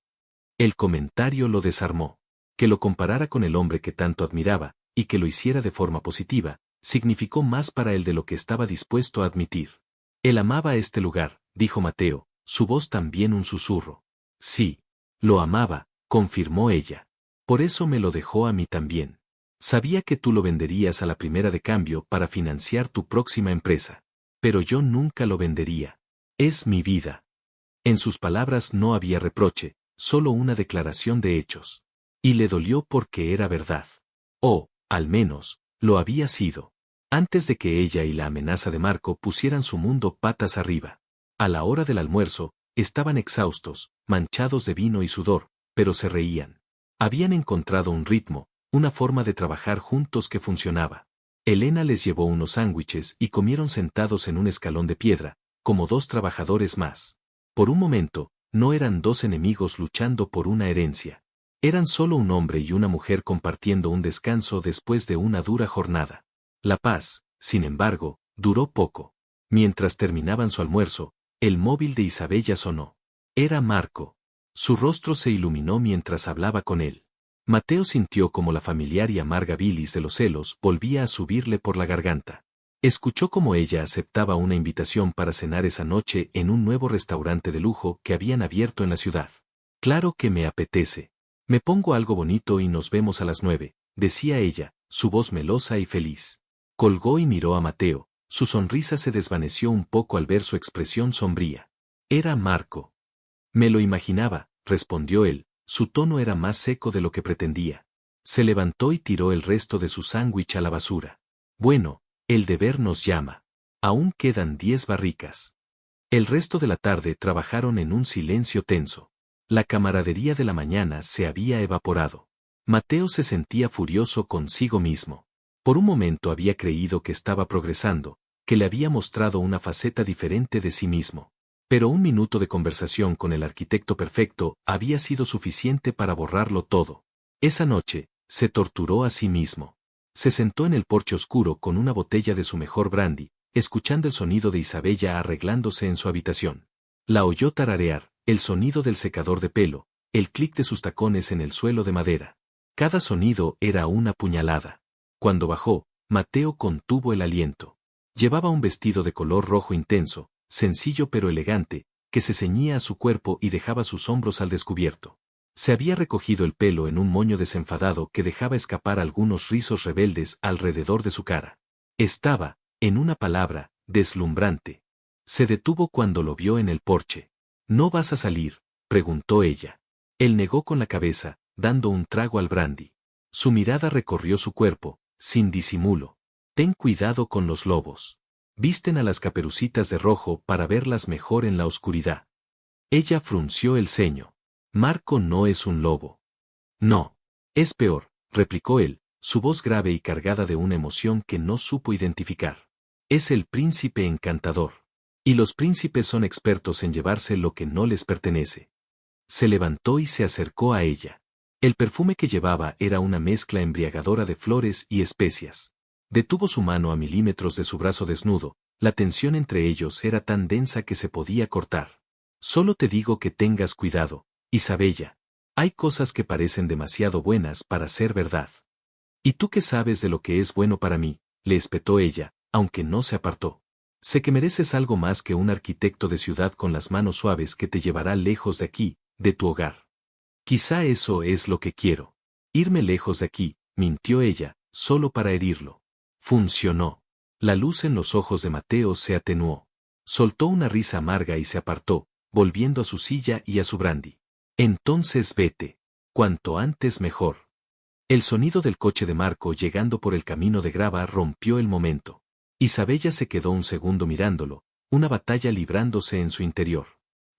El comentario lo desarmó. Que lo comparara con el hombre que tanto admiraba, y que lo hiciera de forma positiva, significó más para él de lo que estaba dispuesto a admitir. Él amaba este lugar, dijo Mateo, su voz también un susurro. Sí, lo amaba, confirmó ella. Por eso me lo dejó a mí también. Sabía que tú lo venderías a la primera de cambio para financiar tu próxima empresa. Pero yo nunca lo vendería. Es mi vida. En sus palabras no había reproche, solo una declaración de hechos. Y le dolió porque era verdad. O, al menos, lo había sido. Antes de que ella y la amenaza de Marco pusieran su mundo patas arriba. A la hora del almuerzo, estaban exhaustos, manchados de vino y sudor, pero se reían. Habían encontrado un ritmo, una forma de trabajar juntos que funcionaba. Elena les llevó unos sándwiches y comieron sentados en un escalón de piedra, como dos trabajadores más. Por un momento, no eran dos enemigos luchando por una herencia. Eran solo un hombre y una mujer compartiendo un descanso después de una dura jornada. La paz, sin embargo, duró poco. Mientras terminaban su almuerzo, el móvil de Isabella sonó. Era Marco. Su rostro se iluminó mientras hablaba con él. Mateo sintió como la familiar y amarga bilis de los celos volvía a subirle por la garganta. Escuchó cómo ella aceptaba una invitación para cenar esa noche en un nuevo restaurante de lujo que habían abierto en la ciudad. Claro que me apetece. Me pongo algo bonito y nos vemos a las 9, decía ella, su voz melosa y feliz. Colgó y miró a Mateo, su sonrisa se desvaneció un poco al ver su expresión sombría. Era Marco. Me lo imaginaba, respondió él, su tono era más seco de lo que pretendía. Se levantó y tiró el resto de su sándwich a la basura. Bueno, el deber nos llama. Aún quedan 10 barricas. El resto de la tarde trabajaron en un silencio tenso. La camaradería de la mañana se había evaporado. Mateo se sentía furioso consigo mismo. Por un momento había creído que estaba progresando, que le había mostrado una faceta diferente de sí mismo. Pero un minuto de conversación con el arquitecto perfecto había sido suficiente para borrarlo todo. Esa noche, se torturó a sí mismo. Se sentó en el porche oscuro con una botella de su mejor brandy, escuchando el sonido de Isabella arreglándose en su habitación. La oyó tararear, el sonido del secador de pelo, el clic de sus tacones en el suelo de madera. Cada sonido era una puñalada. Cuando bajó, Mateo contuvo el aliento. Llevaba un vestido de color rojo intenso, sencillo pero elegante, que se ceñía a su cuerpo y dejaba sus hombros al descubierto. Se había recogido el pelo en un moño desenfadado que dejaba escapar algunos rizos rebeldes alrededor de su cara. Estaba, en una palabra, deslumbrante. Se detuvo cuando lo vio en el porche. ¿No vas a salir?, preguntó ella. Él negó con la cabeza, dando un trago al brandy. Su mirada recorrió su cuerpo, sin disimulo. Ten cuidado con los lobos. Visten a las caperucitas de rojo para verlas mejor en la oscuridad. Ella frunció el ceño. Marco no es un lobo. No. Es peor, replicó él, su voz grave y cargada de una emoción que no supo identificar. Es el príncipe encantador. Y los príncipes son expertos en llevarse lo que no les pertenece. Se levantó y se acercó a ella. El perfume que llevaba era una mezcla embriagadora de flores y especias. Detuvo su mano a milímetros de su brazo desnudo, la tensión entre ellos era tan densa que se podía cortar. Solo te digo que tengas cuidado, Isabella. Hay cosas que parecen demasiado buenas para ser verdad. ¿Y tú qué sabes de lo que es bueno para mí?, le espetó ella, aunque no se apartó. Sé que mereces algo más que un arquitecto de ciudad con las manos suaves que te llevará lejos de aquí, de tu hogar. Quizá eso es lo que quiero. Irme lejos de aquí, mintió ella, solo para herirlo. Funcionó. La luz en los ojos de Mateo se atenuó. Soltó una risa amarga y se apartó, volviendo a su silla y a su brandy. Entonces vete. Cuanto antes mejor. El sonido del coche de Marco llegando por el camino de grava rompió el momento. Isabella se quedó un segundo mirándolo, una batalla librándose en su interior.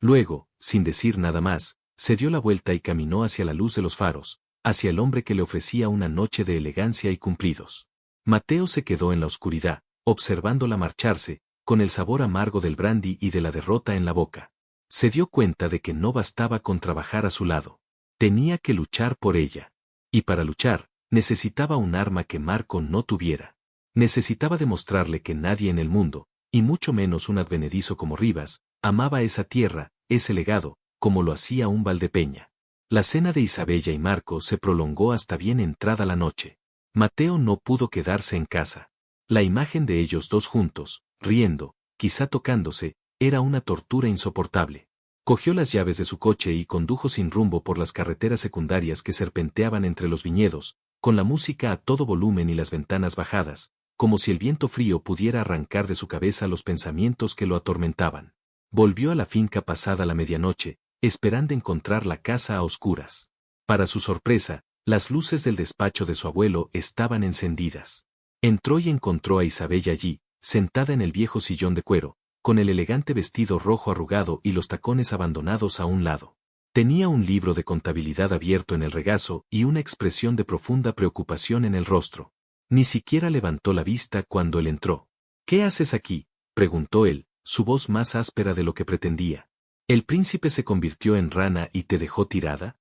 Luego, sin decir nada más, se dio la vuelta y caminó hacia la luz de los faros, hacia el hombre que le ofrecía una noche de elegancia y cumplidos. Mateo se quedó en la oscuridad, observándola marcharse, con el sabor amargo del brandy y de la derrota en la boca. Se dio cuenta de que no bastaba con trabajar a su lado. Tenía que luchar por ella. Y para luchar, necesitaba un arma que Marco no tuviera. Necesitaba demostrarle que nadie en el mundo, y mucho menos un advenedizo como Rivas, amaba esa tierra, ese legado, como lo hacía un Valdepeña. La cena de Isabella y Marco se prolongó hasta bien entrada la noche. Mateo no pudo quedarse en casa. La imagen de ellos dos juntos, riendo, quizá tocándose, era una tortura insoportable. Cogió las llaves de su coche y condujo sin rumbo por las carreteras secundarias que serpenteaban entre los viñedos, con la música a todo volumen y las ventanas bajadas, como si el viento frío pudiera arrancar de su cabeza los pensamientos que lo atormentaban. Volvió a la finca pasada la medianoche, esperando encontrar la casa a oscuras. Para su sorpresa, las luces del despacho de su abuelo estaban encendidas. Entró y encontró a Isabella allí, sentada en el viejo sillón de cuero, con el elegante vestido rojo arrugado y los tacones abandonados a un lado. Tenía un libro de contabilidad abierto en el regazo y una expresión de profunda preocupación en el rostro. Ni siquiera levantó la vista cuando él entró. «¿Qué haces aquí?», preguntó él, su voz más áspera de lo que pretendía. «¿El príncipe se convirtió en rana y te dejó tirada?».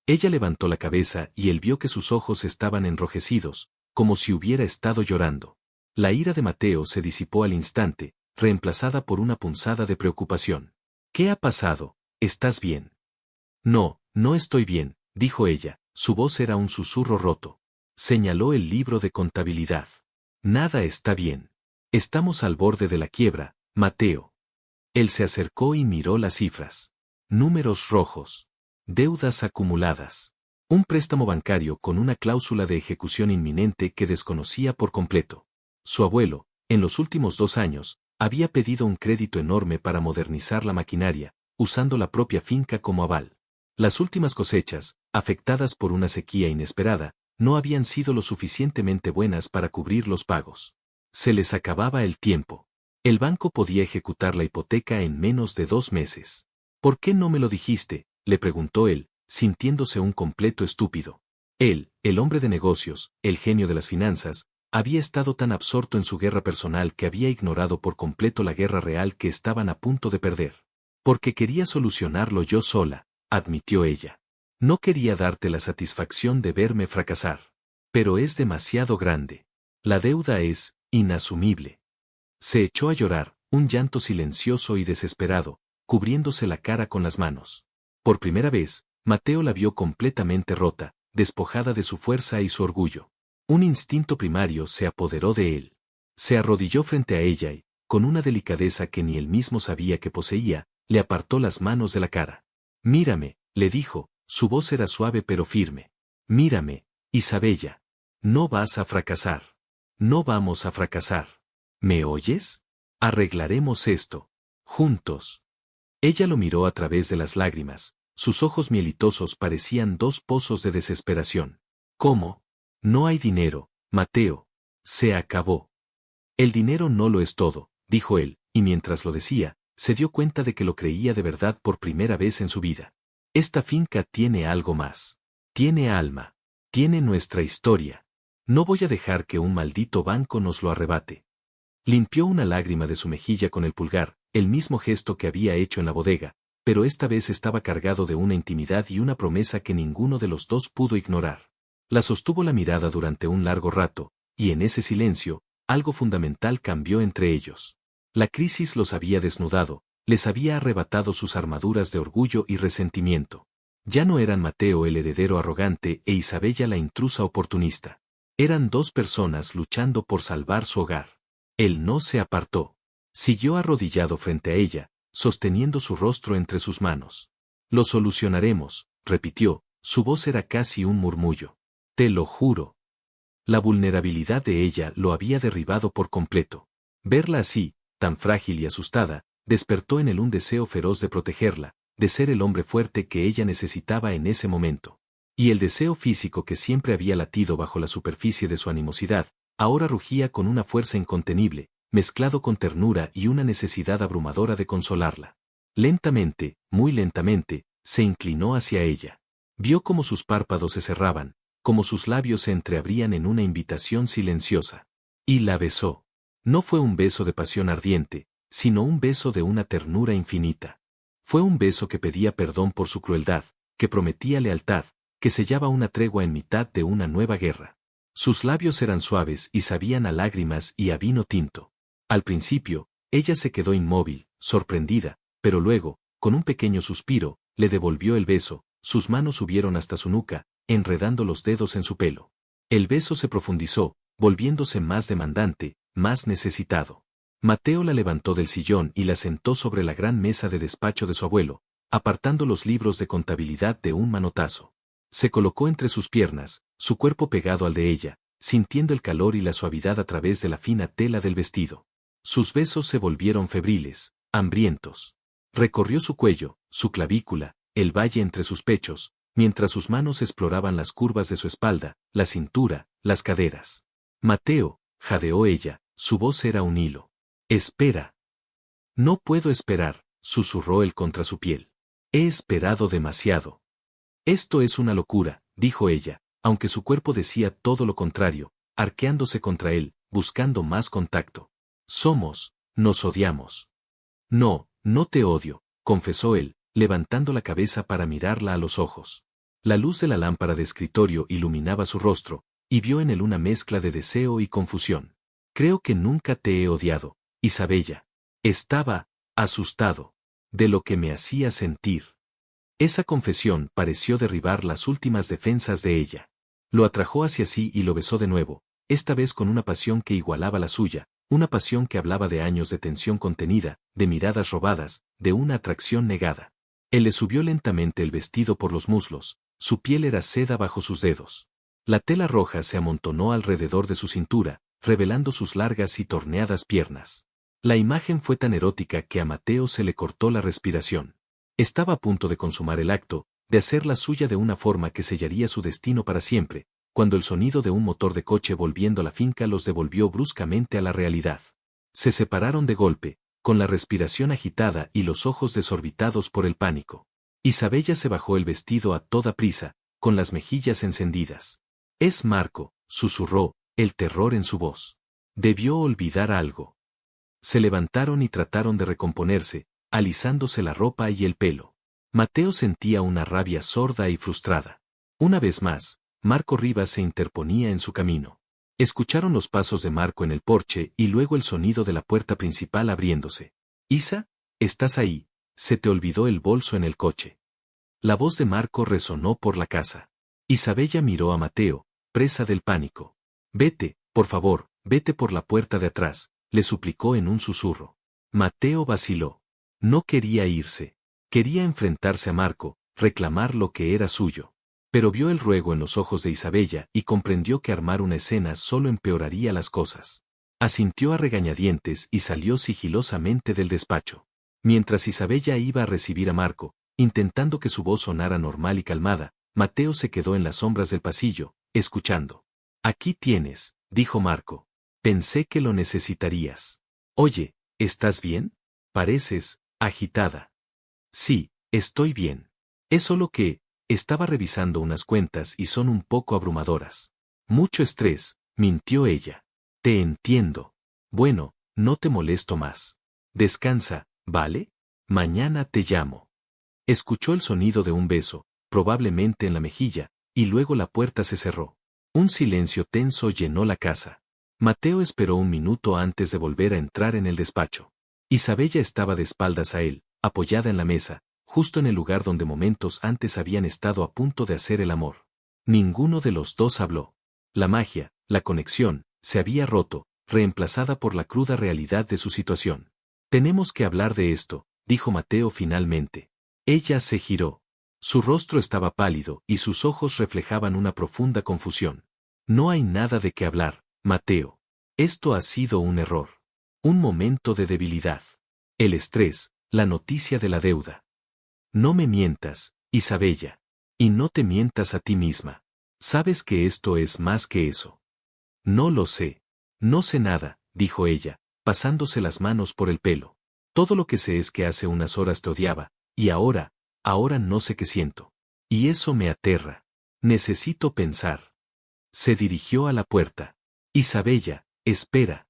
Ella levantó la cabeza y él vio que sus ojos estaban enrojecidos, como si hubiera estado llorando. La ira de Mateo se disipó al instante, reemplazada por una punzada de preocupación. «¿Qué ha pasado? ¿Estás bien?». «No, no estoy bien», dijo ella, su voz era un susurro roto. Señaló el libro de contabilidad. «Nada está bien. Estamos al borde de la quiebra, Mateo». Él se acercó y miró las cifras. Números rojos. Deudas acumuladas. Un préstamo bancario con una cláusula de ejecución inminente que desconocía por completo. Su abuelo, en los últimos 2 años, había pedido un crédito enorme para modernizar la maquinaria, usando la propia finca como aval. Las últimas cosechas, afectadas por una sequía inesperada, no habían sido lo suficientemente buenas para cubrir los pagos. Se les acababa el tiempo. El banco podía ejecutar la hipoteca en menos de 2 meses. «¿Por qué no me lo dijiste?», le preguntó él, sintiéndose un completo estúpido. Él, el hombre de negocios, el genio de las finanzas, había estado tan absorto en su guerra personal que había ignorado por completo la guerra real que estaban a punto de perder. «Porque quería solucionarlo yo sola», admitió ella. «No quería darte la satisfacción de verme fracasar. Pero es demasiado grande. La deuda es inasumible». Se echó a llorar, un llanto silencioso y desesperado, cubriéndose la cara con las manos. Por primera vez, Mateo la vio completamente rota, despojada de su fuerza y su orgullo. Un instinto primario se apoderó de él. Se arrodilló frente a ella y, con una delicadeza que ni él mismo sabía que poseía, le apartó las manos de la cara. «Mírame», le dijo, su voz era suave pero firme. «Mírame, Isabella. No vas a fracasar. No vamos a fracasar. ¿Me oyes? Arreglaremos esto. Juntos». Ella lo miró a través de las lágrimas, sus ojos mielitosos parecían 2 pozos de desesperación. «¿Cómo? No hay dinero, Mateo. Se acabó». «El dinero no lo es todo», dijo él, y mientras lo decía, se dio cuenta de que lo creía de verdad por primera vez en su vida. «Esta finca tiene algo más. Tiene alma. Tiene nuestra historia. No voy a dejar que un maldito banco nos lo arrebate». Limpió una lágrima de su mejilla con el pulgar, el mismo gesto que había hecho en la bodega, pero esta vez estaba cargado de una intimidad y una promesa que ninguno de los dos pudo ignorar. La sostuvo la mirada durante un largo rato, y en ese silencio, algo fundamental cambió entre ellos. La crisis los había desnudado, les había arrebatado sus armaduras de orgullo y resentimiento. Ya no eran Mateo el heredero arrogante e Isabella la intrusa oportunista. Eran 2 personas luchando por salvar su hogar. Él no se apartó. Siguió arrodillado frente a ella, sosteniendo su rostro entre sus manos. «Lo solucionaremos», repitió, su voz era casi un murmullo. «Te lo juro». La vulnerabilidad de ella lo había derribado por completo. Verla así, tan frágil y asustada, despertó en él un deseo feroz de protegerla, de ser el hombre fuerte que ella necesitaba en ese momento. Y el deseo físico que siempre había latido bajo la superficie de su animosidad, ahora rugía con una fuerza incontenible, mezclado con ternura y una necesidad abrumadora de consolarla. Lentamente, muy lentamente, se inclinó hacia ella. Vio cómo sus párpados se cerraban, cómo sus labios se entreabrían en una invitación silenciosa. Y la besó. No fue un beso de pasión ardiente, sino un beso de una ternura infinita. Fue un beso que pedía perdón por su crueldad, que prometía lealtad, que sellaba una tregua en mitad de una nueva guerra. Sus labios eran suaves y sabían a lágrimas y a vino tinto. Al principio, ella se quedó inmóvil, sorprendida, pero luego, con un pequeño suspiro, le devolvió el beso, sus manos subieron hasta su nuca, enredando los dedos en su pelo. El beso se profundizó, volviéndose más demandante, más necesitado. Mateo la levantó del sillón y la sentó sobre la gran mesa de despacho de su abuelo, apartando los libros de contabilidad de un manotazo. Se colocó entre sus piernas, su cuerpo pegado al de ella, sintiendo el calor y la suavidad a través de la fina tela del vestido. Sus besos se volvieron febriles, hambrientos. Recorrió su cuello, su clavícula, el valle entre sus pechos, mientras sus manos exploraban las curvas de su espalda, la cintura, las caderas. Mateo, jadeó ella, su voz era un hilo. Espera. No puedo esperar, susurró él contra su piel. He esperado demasiado. Esto es una locura, dijo ella, aunque su cuerpo decía todo lo contrario, arqueándose contra él, buscando más contacto. Nos odiamos. No, no te odio, confesó él, levantando la cabeza para mirarla a los ojos. La luz de la lámpara de escritorio iluminaba su rostro, y vio en él una mezcla de deseo y confusión. Creo que nunca te he odiado, Isabella. Estaba asustado de lo que me hacía sentir. Esa confesión pareció derribar las últimas defensas de ella. Lo atrajo hacia sí y lo besó de nuevo, esta vez con una pasión que igualaba la suya, una pasión que hablaba de años de tensión contenida, de miradas robadas, de una atracción negada. Él le subió lentamente el vestido por los muslos, su piel era seda bajo sus dedos. La tela roja se amontonó alrededor de su cintura, revelando sus largas y torneadas piernas. La imagen fue tan erótica que a Mateo se le cortó la respiración. Estaba a punto de consumar el acto, de hacerla suya de una forma que sellaría su destino para siempre, cuando el sonido de un motor de coche volviendo a la finca los devolvió bruscamente a la realidad. Se separaron de golpe, con la respiración agitada y los ojos desorbitados por el pánico. Isabella se bajó el vestido a toda prisa, con las mejillas encendidas. Es Marco, susurró, el terror en su voz. Debió olvidar algo. Se levantaron y trataron de recomponerse, alisándose la ropa y el pelo. Mateo sentía una rabia sorda y frustrada. Una vez más, Marco Rivas se interponía en su camino. Escucharon los pasos de Marco en el porche y luego el sonido de la puerta principal abriéndose. Isa, ¿estás ahí? Se te olvidó el bolso en el coche. La voz de Marco resonó por la casa. Isabella miró a Mateo, presa del pánico. Vete, por favor, vete por la puerta de atrás, le suplicó en un susurro. Mateo vaciló. No quería irse. Quería enfrentarse a Marco, reclamar lo que era suyo. Pero vio el ruego en los ojos de Isabella y comprendió que armar una escena solo empeoraría las cosas. Asintió a regañadientes y salió sigilosamente del despacho. Mientras Isabella iba a recibir a Marco, intentando que su voz sonara normal y calmada, Mateo se quedó en las sombras del pasillo, escuchando. Aquí tienes, dijo Marco. Pensé que lo necesitarías. Oye, ¿estás bien? Pareces agitada. Sí, estoy bien. Es solo que, estaba revisando unas cuentas y son un poco abrumadoras. Mucho estrés, mintió ella. Te entiendo. Bueno, no te molesto más. Descansa, ¿vale? Mañana te llamo. Escuchó el sonido de un beso, probablemente en la mejilla, y luego la puerta se cerró. Un silencio tenso llenó la casa. Mateo esperó un minuto antes de volver a entrar en el despacho. Isabella estaba de espaldas a él, apoyada en la mesa, justo en el lugar donde momentos antes habían estado a punto de hacer el amor. Ninguno de los dos habló. La magia, la conexión, se había roto, reemplazada por la cruda realidad de su situación. Tenemos que hablar de esto, dijo Mateo finalmente. Ella se giró. Su rostro estaba pálido y sus ojos reflejaban una profunda confusión. No hay nada de qué hablar, Mateo. Esto ha sido un error. Un momento de debilidad. El estrés, la noticia de la deuda. No me mientas, Isabella. Y no te mientas a ti misma. Sabes que esto es más que eso. No lo sé. No sé nada, dijo ella, pasándose las manos por el pelo. Todo lo que sé es que hace unas horas te odiaba, y ahora no sé qué siento. Y eso me aterra. Necesito pensar. Se dirigió a la puerta. Isabella, espera.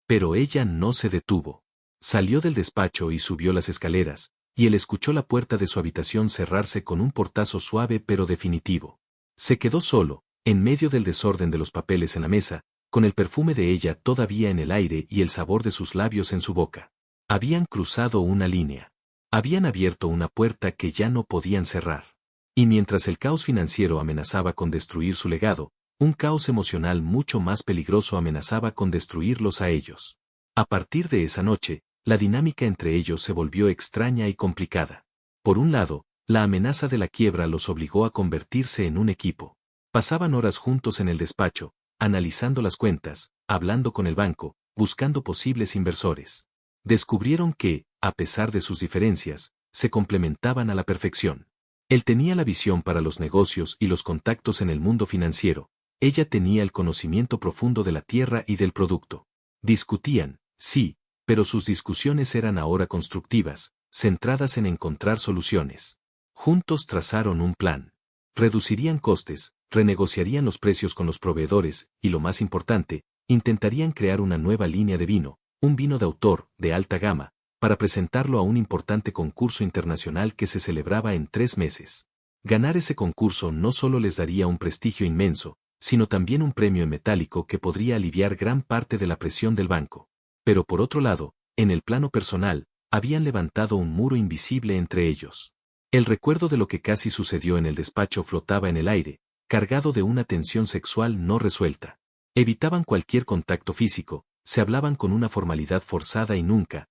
Pero ella no se detuvo. Salió del despacho y subió las escaleras, y él escuchó la puerta de su habitación cerrarse con un portazo suave pero definitivo. Se quedó solo, en medio del desorden de los papeles en la mesa, con el perfume de ella todavía en el aire y el sabor de sus labios en su boca. Habían cruzado una línea. Habían abierto una puerta que ya no podían cerrar. Y mientras el caos financiero amenazaba con destruir su legado, Un caos emocional mucho más peligroso amenazaba con destruirlos a ellos. A partir de esa noche, la dinámica entre ellos se volvió extraña y complicada. Por un lado, la amenaza de la quiebra los obligó a convertirse en un equipo. Pasaban horas juntos en el despacho, analizando las cuentas, hablando con el banco, buscando posibles inversores. Descubrieron que, a pesar de sus diferencias, se complementaban a la perfección. Él tenía la visión para los negocios y los contactos en el mundo financiero. Ella tenía el conocimiento profundo de la tierra y del producto. Discutían, sí, pero sus discusiones eran ahora constructivas, centradas en encontrar soluciones. Juntos trazaron un plan. Reducirían costes, renegociarían los precios con los proveedores y, lo más importante, intentarían crear una nueva línea de vino, un vino de autor, de alta gama, para presentarlo a un importante concurso internacional que se celebraba en 3 meses. Ganar ese concurso no solo les daría un prestigio inmenso, sino también un premio en metálico que podría aliviar gran parte de la presión del banco. Pero por otro lado, en el plano personal, habían levantado un muro invisible entre ellos. El recuerdo de lo que casi sucedió en el despacho flotaba en el aire, cargado de una tensión sexual no resuelta. Evitaban cualquier contacto físico, se hablaban con una formalidad forzada y nunca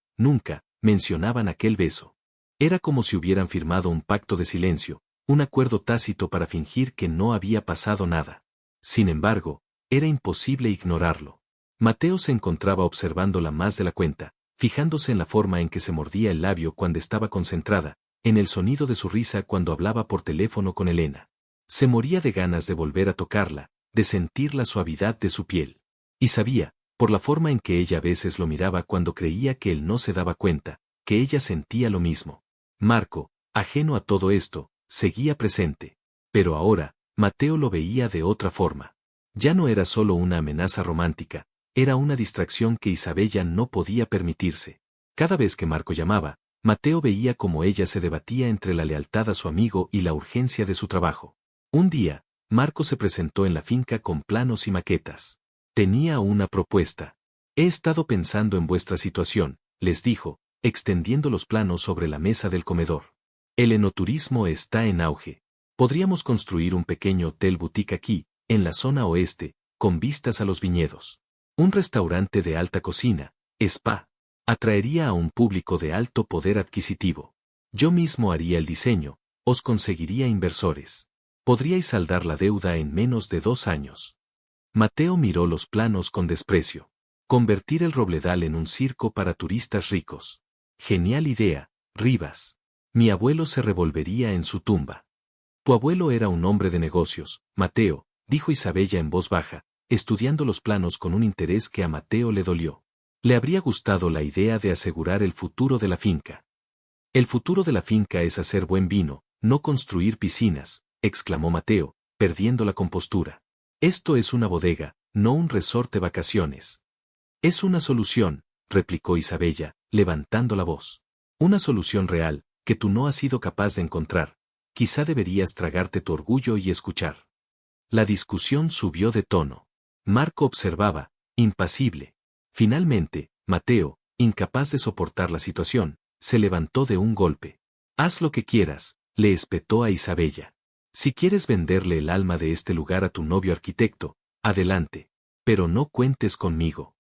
mencionaban aquel beso. Era como si hubieran firmado un pacto de silencio, un acuerdo tácito para fingir que no había pasado nada. Sin embargo, era imposible ignorarlo. Mateo se encontraba observándola más de la cuenta, fijándose en la forma en que se mordía el labio cuando estaba concentrada, en el sonido de su risa cuando hablaba por teléfono con Elena. Se moría de ganas de volver a tocarla, de sentir la suavidad de su piel. Y sabía, por la forma en que ella a veces lo miraba cuando creía que él no se daba cuenta, que ella sentía lo mismo. Marco, ajeno a todo esto, seguía presente. Pero ahora, Mateo lo veía de otra forma. Ya no era solo una amenaza romántica, era una distracción que Isabella no podía permitirse. Cada vez que Marco llamaba, Mateo veía cómo ella se debatía entre la lealtad a su amigo y la urgencia de su trabajo. Un día, Marco se presentó en la finca con planos y maquetas. Tenía una propuesta. He estado pensando en vuestra situación, les dijo, extendiendo los planos sobre la mesa del comedor. El enoturismo está en auge. Podríamos construir un pequeño hotel boutique aquí, en la zona oeste, con vistas a los viñedos. Un restaurante de alta cocina, spa. Atraería a un público de alto poder adquisitivo. Yo mismo haría el diseño, os conseguiría inversores. Podríais saldar la deuda en menos de 2 años. Mateo miró los planos con desprecio. Convertir el Robledal en un circo para turistas ricos. Genial idea, Rivas. Mi abuelo se revolvería en su tumba. Tu abuelo era un hombre de negocios, Mateo, dijo Isabella en voz baja, estudiando los planos con un interés que a Mateo le dolió. Le habría gustado la idea de asegurar el futuro de la finca. El futuro de la finca es hacer buen vino, no construir piscinas, exclamó Mateo, perdiendo la compostura. Esto es una bodega, no un resort de vacaciones. Es una solución, replicó Isabella, levantando la voz. Una solución real, que tú no has sido capaz de encontrar. Quizá deberías tragarte tu orgullo y escuchar. La discusión subió de tono. Marco observaba, impasible. Finalmente, Mateo, incapaz de soportar la situación, se levantó de un golpe. Haz lo que quieras, le espetó a Isabella. Si quieres venderle el alma de este lugar a tu novio arquitecto, adelante, pero no cuentes conmigo.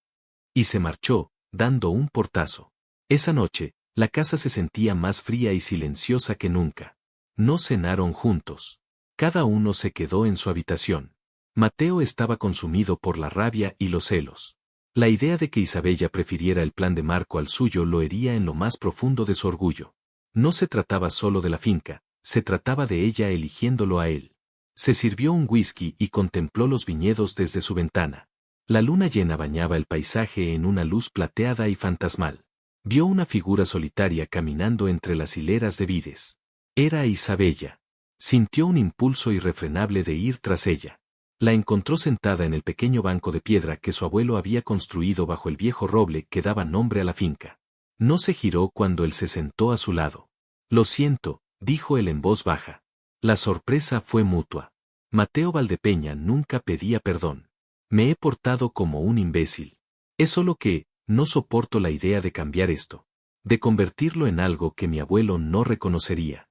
Y se marchó, dando un portazo. Esa noche, la casa se sentía más fría y silenciosa que nunca. No cenaron juntos. Cada uno se quedó en su habitación. Mateo estaba consumido por la rabia y los celos. La idea de que Isabella prefiriera el plan de Marco al suyo lo hería en lo más profundo de su orgullo. No se trataba solo de la finca, se trataba de ella eligiéndolo a él. Se sirvió un whisky y contempló los viñedos desde su ventana. La luna llena bañaba el paisaje en una luz plateada y fantasmal. Vio una figura solitaria caminando entre las hileras de vides. Era Isabella. Sintió un impulso irrefrenable de ir tras ella. La encontró sentada en el pequeño banco de piedra que su abuelo había construido bajo el viejo roble que daba nombre a la finca. No se giró cuando él se sentó a su lado. Lo siento, dijo él en voz baja. La sorpresa fue mutua. Mateo Valdepeña nunca pedía perdón. Me he portado como un imbécil. Es solo que, no soporto la idea de cambiar esto. De convertirlo en algo que mi abuelo no reconocería.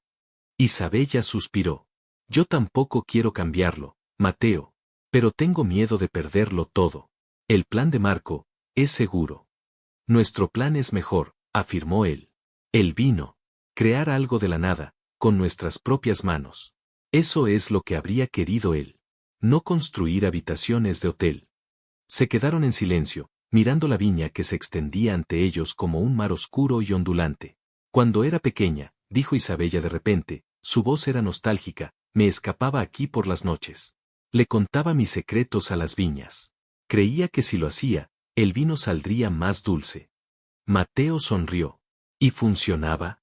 Isabella suspiró. Yo tampoco quiero cambiarlo, Mateo. Pero tengo miedo de perderlo todo. El plan de Marco es seguro. Nuestro plan es mejor, afirmó él. El vino. Crear algo de la nada, con nuestras propias manos. Eso es lo que habría querido él. No construir habitaciones de hotel. Se quedaron en silencio, mirando la viña que se extendía ante ellos como un mar oscuro y ondulante. Cuando era pequeña, dijo Isabella de repente, su voz era nostálgica, me escapaba aquí por las noches. Le contaba mis secretos a las viñas. Creía que si lo hacía, el vino saldría más dulce. Mateo sonrió. ¿Y funcionaba?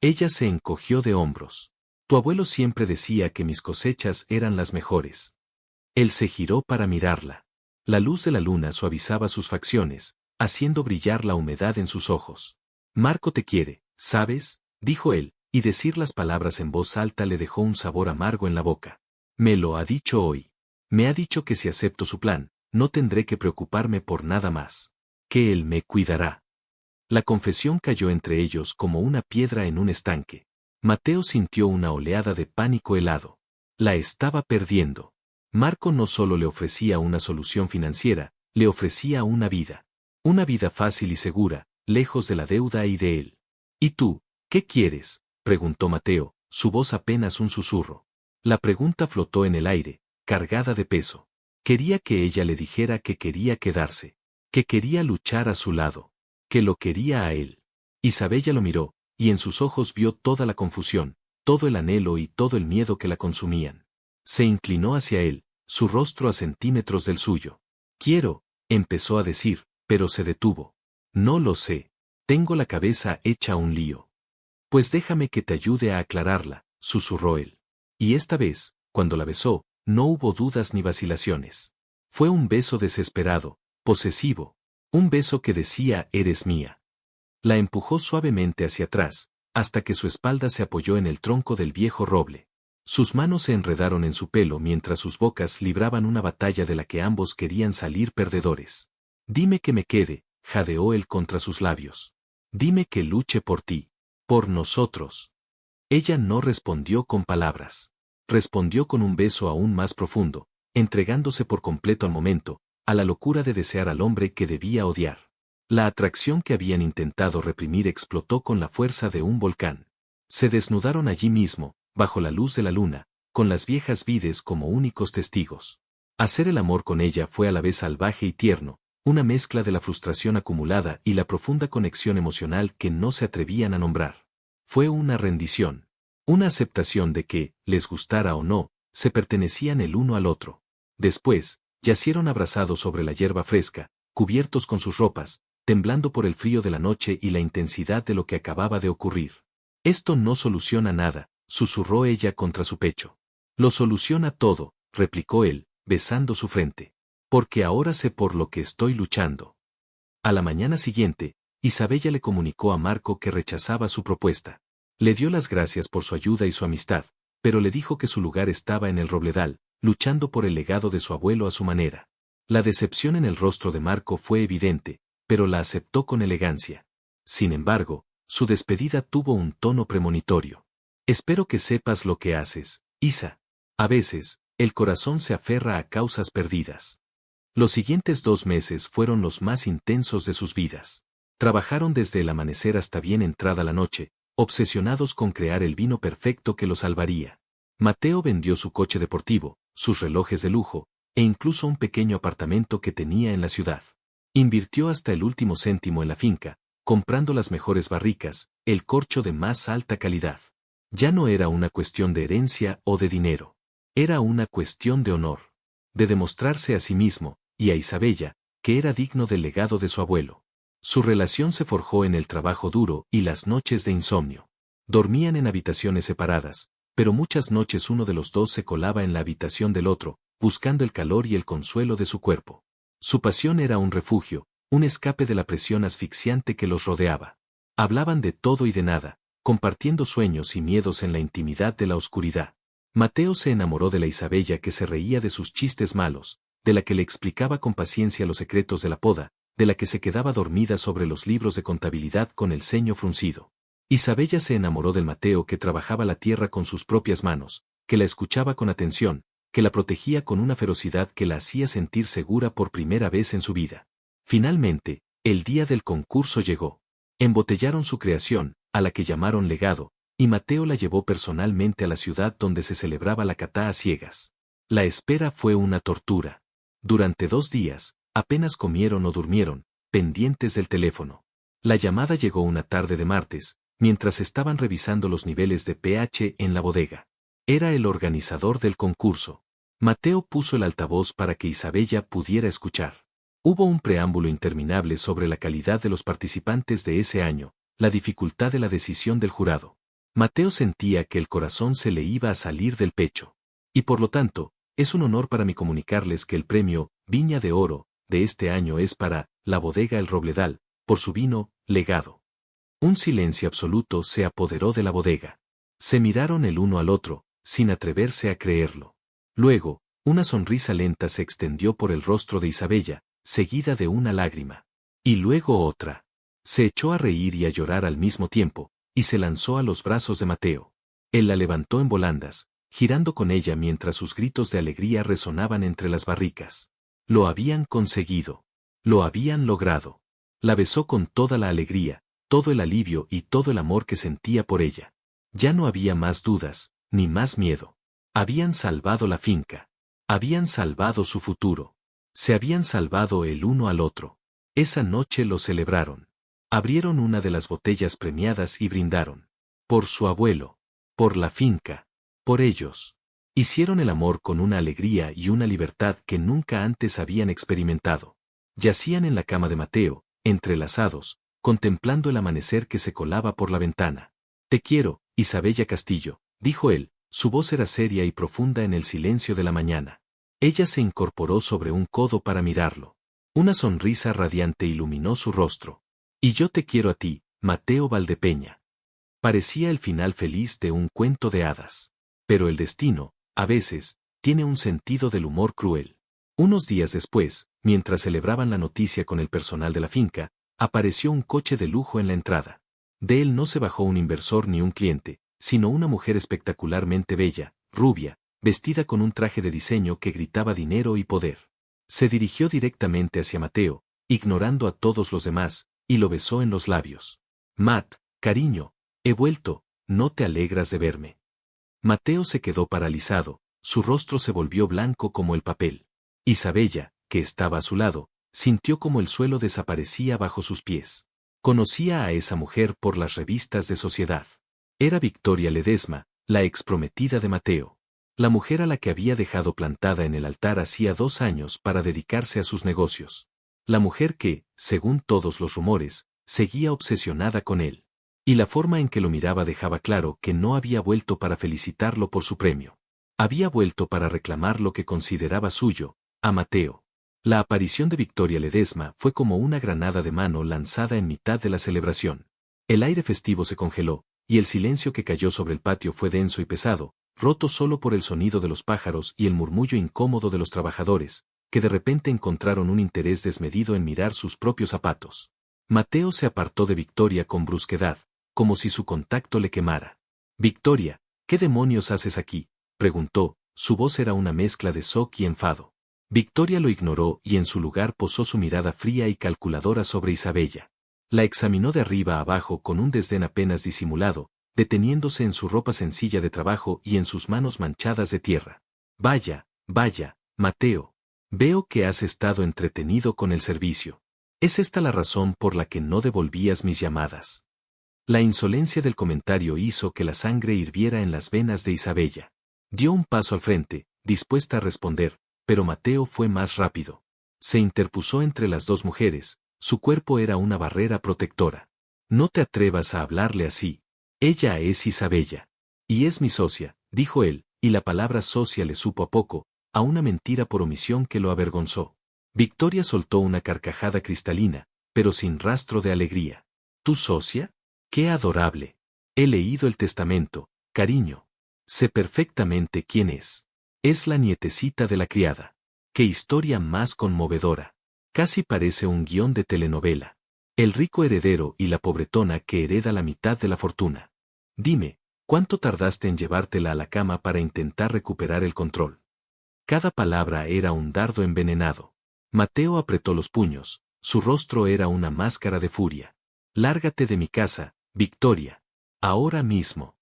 Ella se encogió de hombros. Tu abuelo siempre decía que mis cosechas eran las mejores. Él se giró para mirarla. La luz de la luna suavizaba sus facciones, haciendo brillar la humedad en sus ojos. Marco te quiere, ¿sabes? Dijo él, y decir las palabras en voz alta le dejó un sabor amargo en la boca. Me lo ha dicho hoy. Me ha dicho que si acepto su plan, no tendré que preocuparme por nada más. Que él me cuidará. La confesión cayó entre ellos como una piedra en un estanque. Mateo sintió una oleada de pánico helado. La estaba perdiendo. Marco no solo le ofrecía una solución financiera, le ofrecía una vida. Una vida fácil y segura, lejos de la deuda y de él. ¿Y tú, qué quieres?, preguntó Mateo, su voz apenas un susurro. La pregunta flotó en el aire, cargada de peso. Quería que ella le dijera que quería quedarse, que quería luchar a su lado, que lo quería a él. Isabella lo miró, y en sus ojos vio toda la confusión, todo el anhelo y todo el miedo que la consumían. Se inclinó hacia él, su rostro a centímetros del suyo. Quiero, empezó a decir, pero se detuvo. No lo sé. Tengo la cabeza hecha un lío. Pues déjame que te ayude a aclararla, susurró él. Y esta vez, cuando la besó, no hubo dudas ni vacilaciones. Fue un beso desesperado, posesivo. Un beso que decía eres mía. La empujó suavemente hacia atrás, hasta que su espalda se apoyó en el tronco del viejo roble. Sus manos se enredaron en su pelo mientras sus bocas libraban una batalla de la que ambos querían salir perdedores. Dime que me quede, jadeó él contra sus labios. Dime que luche por ti, por nosotros. Ella no respondió con palabras. Respondió con un beso aún más profundo, entregándose por completo al momento, a la locura de desear al hombre que debía odiar. La atracción que habían intentado reprimir explotó con la fuerza de un volcán. Se desnudaron allí mismo, bajo la luz de la luna, con las viejas vides como únicos testigos. Hacer el amor con ella fue a la vez salvaje y tierno, una mezcla de la frustración acumulada y la profunda conexión emocional que no se atrevían a nombrar. Fue una rendición. Una aceptación de que, les gustara o no, se pertenecían el uno al otro. Después, yacieron abrazados sobre la hierba fresca, cubiertos con sus ropas, temblando por el frío de la noche y la intensidad de lo que acababa de ocurrir. Esto no soluciona nada, susurró ella contra su pecho. Lo soluciona todo, replicó él, besando su frente. Porque ahora sé por lo que estoy luchando. A la mañana siguiente, Isabella le comunicó a Marco que rechazaba su propuesta. Le dio las gracias por su ayuda y su amistad, pero le dijo que su lugar estaba en el Robledal, luchando por el legado de su abuelo a su manera. La decepción en el rostro de Marco fue evidente, pero la aceptó con elegancia. Sin embargo, su despedida tuvo un tono premonitorio. Espero que sepas lo que haces, Isa. A veces, el corazón se aferra a causas perdidas. Los siguientes 2 meses fueron los más intensos de sus vidas. Trabajaron desde el amanecer hasta bien entrada la noche, obsesionados con crear el vino perfecto que lo salvaría. Mateo vendió su coche deportivo, sus relojes de lujo, e incluso un pequeño apartamento que tenía en la ciudad. Invirtió hasta el último céntimo en la finca, comprando las mejores barricas, el corcho de más alta calidad. Ya no era una cuestión de herencia o de dinero. Era una cuestión de honor. De demostrarse a sí mismo, y a Isabella, que era digno del legado de su abuelo. Su relación se forjó en el trabajo duro y las noches de insomnio. Dormían en habitaciones separadas, pero muchas noches uno de los dos se colaba en la habitación del otro, buscando el calor y el consuelo de su cuerpo. Su pasión era un refugio, un escape de la presión asfixiante que los rodeaba. Hablaban de todo y de nada, compartiendo sueños y miedos en la intimidad de la oscuridad. Mateo se enamoró de la Isabella que se reía de sus chistes malos, de la que le explicaba con paciencia los secretos de la poda, de la que se quedaba dormida sobre los libros de contabilidad con el ceño fruncido. Isabella se enamoró del Mateo que trabajaba la tierra con sus propias manos, que la escuchaba con atención, que la protegía con una ferocidad que la hacía sentir segura por primera vez en su vida. Finalmente, el día del concurso llegó. Embotellaron su creación, a la que llamaron Legado, y Mateo la llevó personalmente a la ciudad donde se celebraba la catá a ciegas. La espera fue una tortura. Durante 2 días, apenas comieron o durmieron, pendientes del teléfono. La llamada llegó una tarde de martes, mientras estaban revisando los niveles de pH en la bodega. Era el organizador del concurso. Mateo puso el altavoz para que Isabella pudiera escuchar. Hubo un preámbulo interminable sobre la calidad de los participantes de ese año, la dificultad de la decisión del jurado. Mateo sentía que el corazón se le iba a salir del pecho. Y por lo tanto, es un honor para mí comunicarles que el premio Viña de Oro de este año es para la bodega El Robledal, por su vino Legado. Un silencio absoluto se apoderó de la bodega. Se miraron el uno al otro, sin atreverse a creerlo. Luego, una sonrisa lenta se extendió por el rostro de Isabella, seguida de una lágrima. Y luego otra. Se echó a reír y a llorar al mismo tiempo, y se lanzó a los brazos de Mateo. Él la levantó en volandas, girando con ella mientras sus gritos de alegría resonaban entre las barricas. Lo habían conseguido. Lo habían logrado. La besó con toda la alegría, todo el alivio y todo el amor que sentía por ella. Ya no había más dudas, ni más miedo. Habían salvado la finca. Habían salvado su futuro. Se habían salvado el uno al otro. Esa noche lo celebraron. Abrieron una de las botellas premiadas y brindaron. Por su abuelo. Por la finca. Por ellos. Hicieron el amor con una alegría y una libertad que nunca antes habían experimentado. Yacían en la cama de Mateo, entrelazados, contemplando el amanecer que se colaba por la ventana. Te quiero, Isabella Castillo, dijo él, su voz era seria y profunda en el silencio de la mañana. Ella se incorporó sobre un codo para mirarlo. Una sonrisa radiante iluminó su rostro. Y yo te quiero a ti, Mateo Valdepeña. Parecía el final feliz de un cuento de hadas. Pero el destino, a veces, tiene un sentido del humor cruel. Unos días después, mientras celebraban la noticia con el personal de la finca, apareció un coche de lujo en la entrada. De él no se bajó un inversor ni un cliente, sino una mujer espectacularmente bella, rubia, vestida con un traje de diseño que gritaba dinero y poder. Se dirigió directamente hacia Mateo, ignorando a todos los demás, y lo besó en los labios. Matt, cariño, he vuelto, ¿no te alegras de verme? Mateo se quedó paralizado, su rostro se volvió blanco como el papel. Isabella, que estaba a su lado, sintió como el suelo desaparecía bajo sus pies. Conocía a esa mujer por las revistas de sociedad. Era Victoria Ledesma, la exprometida de Mateo. La mujer a la que había dejado plantada en el altar hacía 2 años para dedicarse a sus negocios. La mujer que, según todos los rumores, seguía obsesionada con él. Y la forma en que lo miraba dejaba claro que no había vuelto para felicitarlo por su premio. Había vuelto para reclamar lo que consideraba suyo, a Mateo. La aparición de Victoria Ledesma fue como una granada de mano lanzada en mitad de la celebración. El aire festivo se congeló, y el silencio que cayó sobre el patio fue denso y pesado, roto solo por el sonido de los pájaros y el murmullo incómodo de los trabajadores, que de repente encontraron un interés desmedido en mirar sus propios zapatos. Mateo se apartó de Victoria con brusquedad, como si su contacto le quemara. Victoria, ¿qué demonios haces aquí?, preguntó, su voz era una mezcla de shock y enfado. Victoria lo ignoró y en su lugar posó su mirada fría y calculadora sobre Isabella. La examinó de arriba a abajo con un desdén apenas disimulado, deteniéndose en su ropa sencilla de trabajo y en sus manos manchadas de tierra. Vaya, vaya, Mateo. Veo que has estado entretenido con el servicio. ¿Es esta la razón por la que no devolvías mis llamadas? La insolencia del comentario hizo que la sangre hirviera en las venas de Isabella. Dio un paso al frente, dispuesta a responder, pero Mateo fue más rápido. Se interpuso entre las dos mujeres, su cuerpo era una barrera protectora. No te atrevas a hablarle así. Ella es Isabella. Y es mi socia, dijo él, y la palabra socia le supo a poco, a una mentira por omisión que lo avergonzó. Victoria soltó una carcajada cristalina, pero sin rastro de alegría. ¿Tu socia? ¡Qué adorable! He leído el testamento, cariño. Sé perfectamente quién es. Es la nietecita de la criada. ¡Qué historia más conmovedora! Casi parece un guión de telenovela. El rico heredero y la pobretona que hereda la mitad de la fortuna. Dime, ¿cuánto tardaste en llevártela a la cama para intentar recuperar el control? Cada palabra era un dardo envenenado. Mateo apretó los puños, su rostro era una máscara de furia. Lárgate de mi casa, Victoria. Ahora mismo.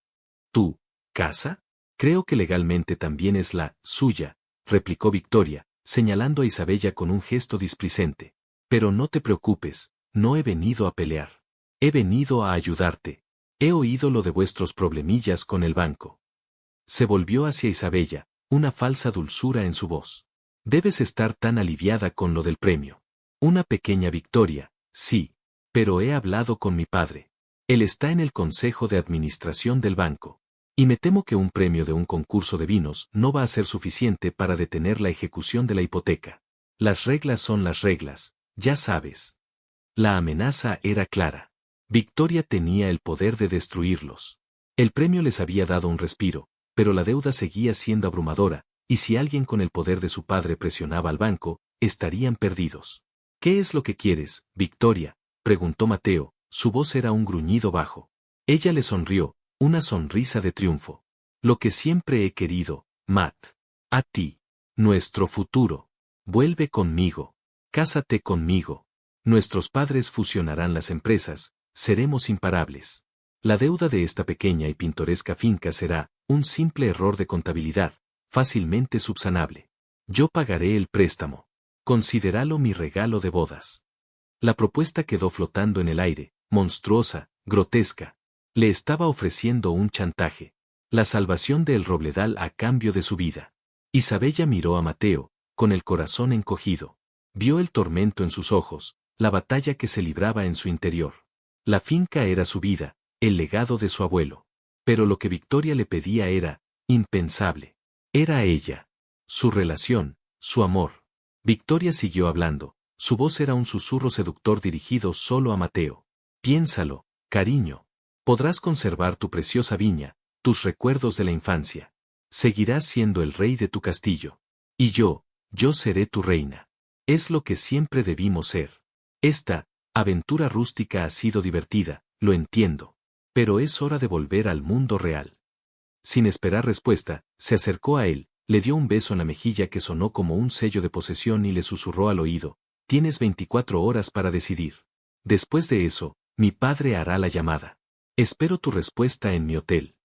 ¿Tu casa? Creo que legalmente también es la suya, replicó Victoria, señalando a Isabella con un gesto displicente. Pero no te preocupes, no he venido a pelear. He venido a ayudarte. He oído lo de vuestros problemillas con el banco. Se volvió hacia Isabella, una falsa dulzura en su voz. Debes estar tan aliviada con lo del premio. Una pequeña victoria, sí, pero he hablado con mi padre. Él está en el consejo de administración del banco. Y me temo que un premio de un concurso de vinos no va a ser suficiente para detener la ejecución de la hipoteca. Las reglas son las reglas, ya sabes. La amenaza era clara. Victoria tenía el poder de destruirlos. El premio les había dado un respiro, pero la deuda seguía siendo abrumadora, y si alguien con el poder de su padre presionaba al banco, estarían perdidos. ¿Qué es lo que quieres, Victoria?, preguntó Mateo, su voz era un gruñido bajo. Ella le sonrió, una sonrisa de triunfo. Lo que siempre he querido, Matt. A ti. Nuestro futuro. Vuelve conmigo. Cásate conmigo. Nuestros padres fusionarán las empresas, seremos imparables. La deuda de esta pequeña y pintoresca finca será un simple error de contabilidad, fácilmente subsanable. Yo pagaré el préstamo. Considéralo mi regalo de bodas. La propuesta quedó flotando en el aire, monstruosa, grotesca. Le estaba ofreciendo un chantaje. La salvación de El Robledal a cambio de su vida. Isabella miró a Mateo, con el corazón encogido. Vio el tormento en sus ojos, la batalla que se libraba en su interior. La finca era su vida, el legado de su abuelo. Pero lo que Victoria le pedía era impensable. Era ella. Su relación, su amor. Victoria siguió hablando. Su voz era un susurro seductor dirigido solo a Mateo. Piénsalo, cariño. Podrás conservar tu preciosa viña, tus recuerdos de la infancia. Seguirás siendo el rey de tu castillo. Y yo seré tu reina. Es lo que siempre debimos ser. Esta aventura rústica ha sido divertida, lo entiendo. Pero es hora de volver al mundo real. Sin esperar respuesta, se acercó a él, le dio un beso en la mejilla que sonó como un sello de posesión y le susurró al oído: tienes 24 horas para decidir. Después de eso, mi padre hará la llamada. Espero tu respuesta en mi hotel.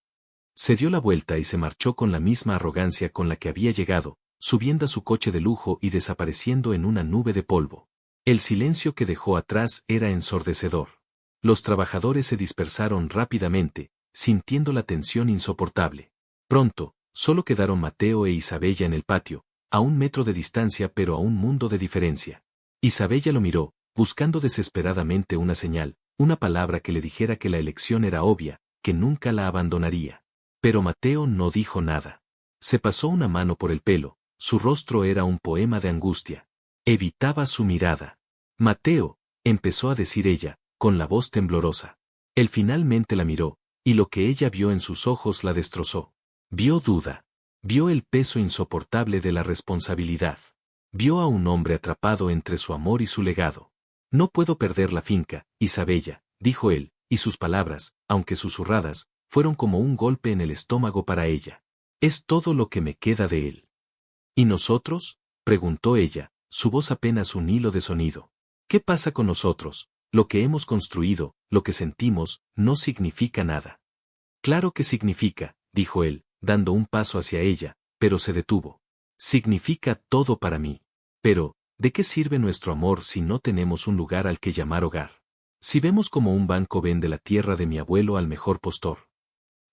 Se dio la vuelta y se marchó con la misma arrogancia con la que había llegado, subiendo a su coche de lujo y desapareciendo en una nube de polvo. El silencio que dejó atrás era ensordecedor. Los trabajadores se dispersaron rápidamente, sintiendo la tensión insoportable. Pronto, solo quedaron Mateo e Isabella en el patio, a 1 metro de distancia pero a un mundo de diferencia. Isabella lo miró, buscando desesperadamente una señal, una palabra que le dijera que la elección era obvia, que nunca la abandonaría. Pero Mateo no dijo nada. Se pasó una mano por el pelo, su rostro era un poema de angustia. Evitaba su mirada. Mateo, empezó a decir ella, con la voz temblorosa. Él finalmente la miró, y lo que ella vio en sus ojos la destrozó. Vio duda. Vio el peso insoportable de la responsabilidad. Vio a un hombre atrapado entre su amor y su legado. No puedo perder la finca, Isabella, dijo él, y sus palabras, aunque susurradas, fueron como un golpe en el estómago para ella. Es todo lo que me queda de él. ¿Y nosotros?, preguntó ella, su voz apenas un hilo de sonido. ¿Qué pasa con nosotros? Lo que hemos construido, lo que sentimos, no significa nada. Claro que significa, dijo él, dando un paso hacia ella, pero se detuvo. Significa todo para mí. Pero, ¿de qué sirve nuestro amor si no tenemos un lugar al que llamar hogar? Si vemos como un banco vende la tierra de mi abuelo al mejor postor.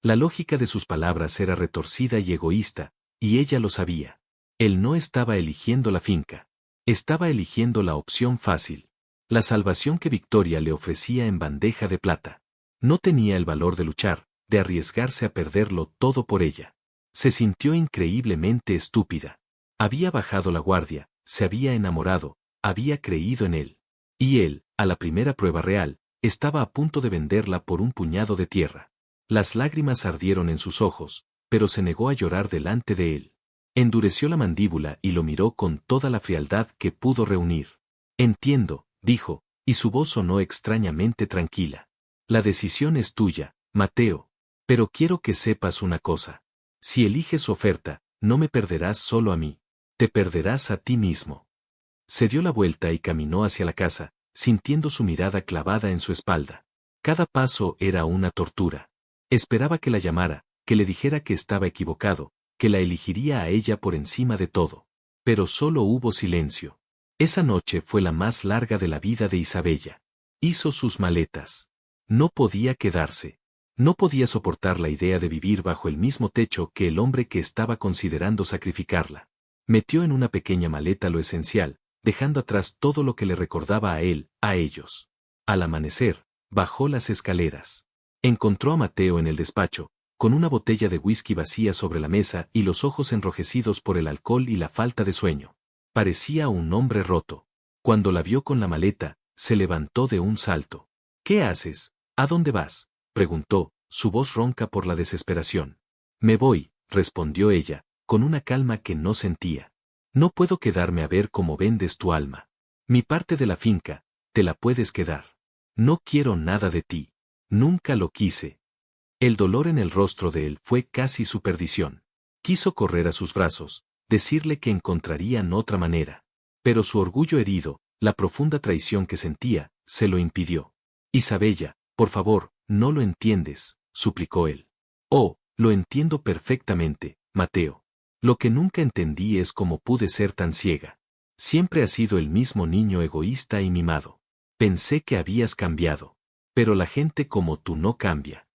La lógica de sus palabras era retorcida y egoísta, y ella lo sabía. Él no estaba eligiendo la finca. Estaba eligiendo la opción fácil. La salvación que Victoria le ofrecía en bandeja de plata. No tenía el valor de luchar, de arriesgarse a perderlo todo por ella. Se sintió increíblemente estúpida. Había bajado la guardia, se había enamorado, había creído en él. Y él, a la primera prueba real, estaba a punto de venderla por un puñado de tierra. Las lágrimas ardieron en sus ojos, pero se negó a llorar delante de él. Endureció la mandíbula y lo miró con toda la frialdad que pudo reunir. Entiendo, dijo, y su voz sonó extrañamente tranquila. La decisión es tuya, Mateo. Pero quiero que sepas una cosa. Si eliges su oferta, no me perderás solo a mí. te perderás a ti mismo. Se dio la vuelta y caminó hacia la casa, sintiendo su mirada clavada en su espalda. Cada paso era una tortura. Esperaba que la llamara, que le dijera que estaba equivocado, que la elegiría a ella por encima de todo. Pero solo hubo silencio. Esa noche fue la más larga de la vida de Isabella. Hizo sus maletas. No podía quedarse. No podía soportar la idea de vivir bajo el mismo techo que el hombre que estaba considerando sacrificarla. Metió en una pequeña maleta lo esencial, dejando atrás todo lo que le recordaba a él, a ellos. Al amanecer, bajó las escaleras. Encontró a Mateo en el despacho, con una botella de whisky vacía sobre la mesa y los ojos enrojecidos por el alcohol y la falta de sueño. Parecía un hombre roto. Cuando la vio con la maleta, se levantó de un salto. ¿Qué haces? ¿A dónde vas?, preguntó, su voz ronca por la desesperación. Me voy, respondió ella, con una calma que no sentía. No puedo quedarme a ver cómo vendes tu alma. Mi parte de la finca, te la puedes quedar. No quiero nada de ti. Nunca lo quise. El dolor en el rostro de él fue casi su perdición. Quiso correr a sus brazos, decirle que encontrarían otra manera. Pero su orgullo herido, la profunda traición que sentía, se lo impidió. Isabella, por favor, no lo entiendes, suplicó él. Oh, lo entiendo perfectamente, Mateo. Lo que nunca entendí es cómo pude ser tan ciega. Siempre has sido el mismo niño egoísta y mimado. Pensé que habías cambiado. Pero la gente como tú no cambia.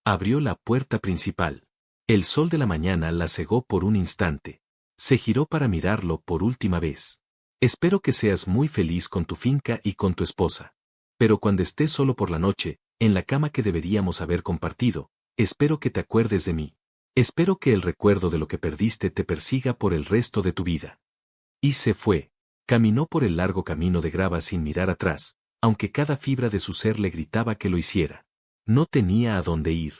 Abrió la puerta principal. El sol de la mañana la cegó por un instante. Se giró para mirarlo por última vez. Espero que seas muy feliz con tu finca y con tu esposa. Pero cuando estés solo por la noche, en la cama que deberíamos haber compartido, espero que te acuerdes de mí. Espero que el recuerdo de lo que perdiste te persiga por el resto de tu vida. Y se fue. Caminó por el largo camino de grava sin mirar atrás, aunque cada fibra de su ser le gritaba que lo hiciera. No tenía a dónde ir.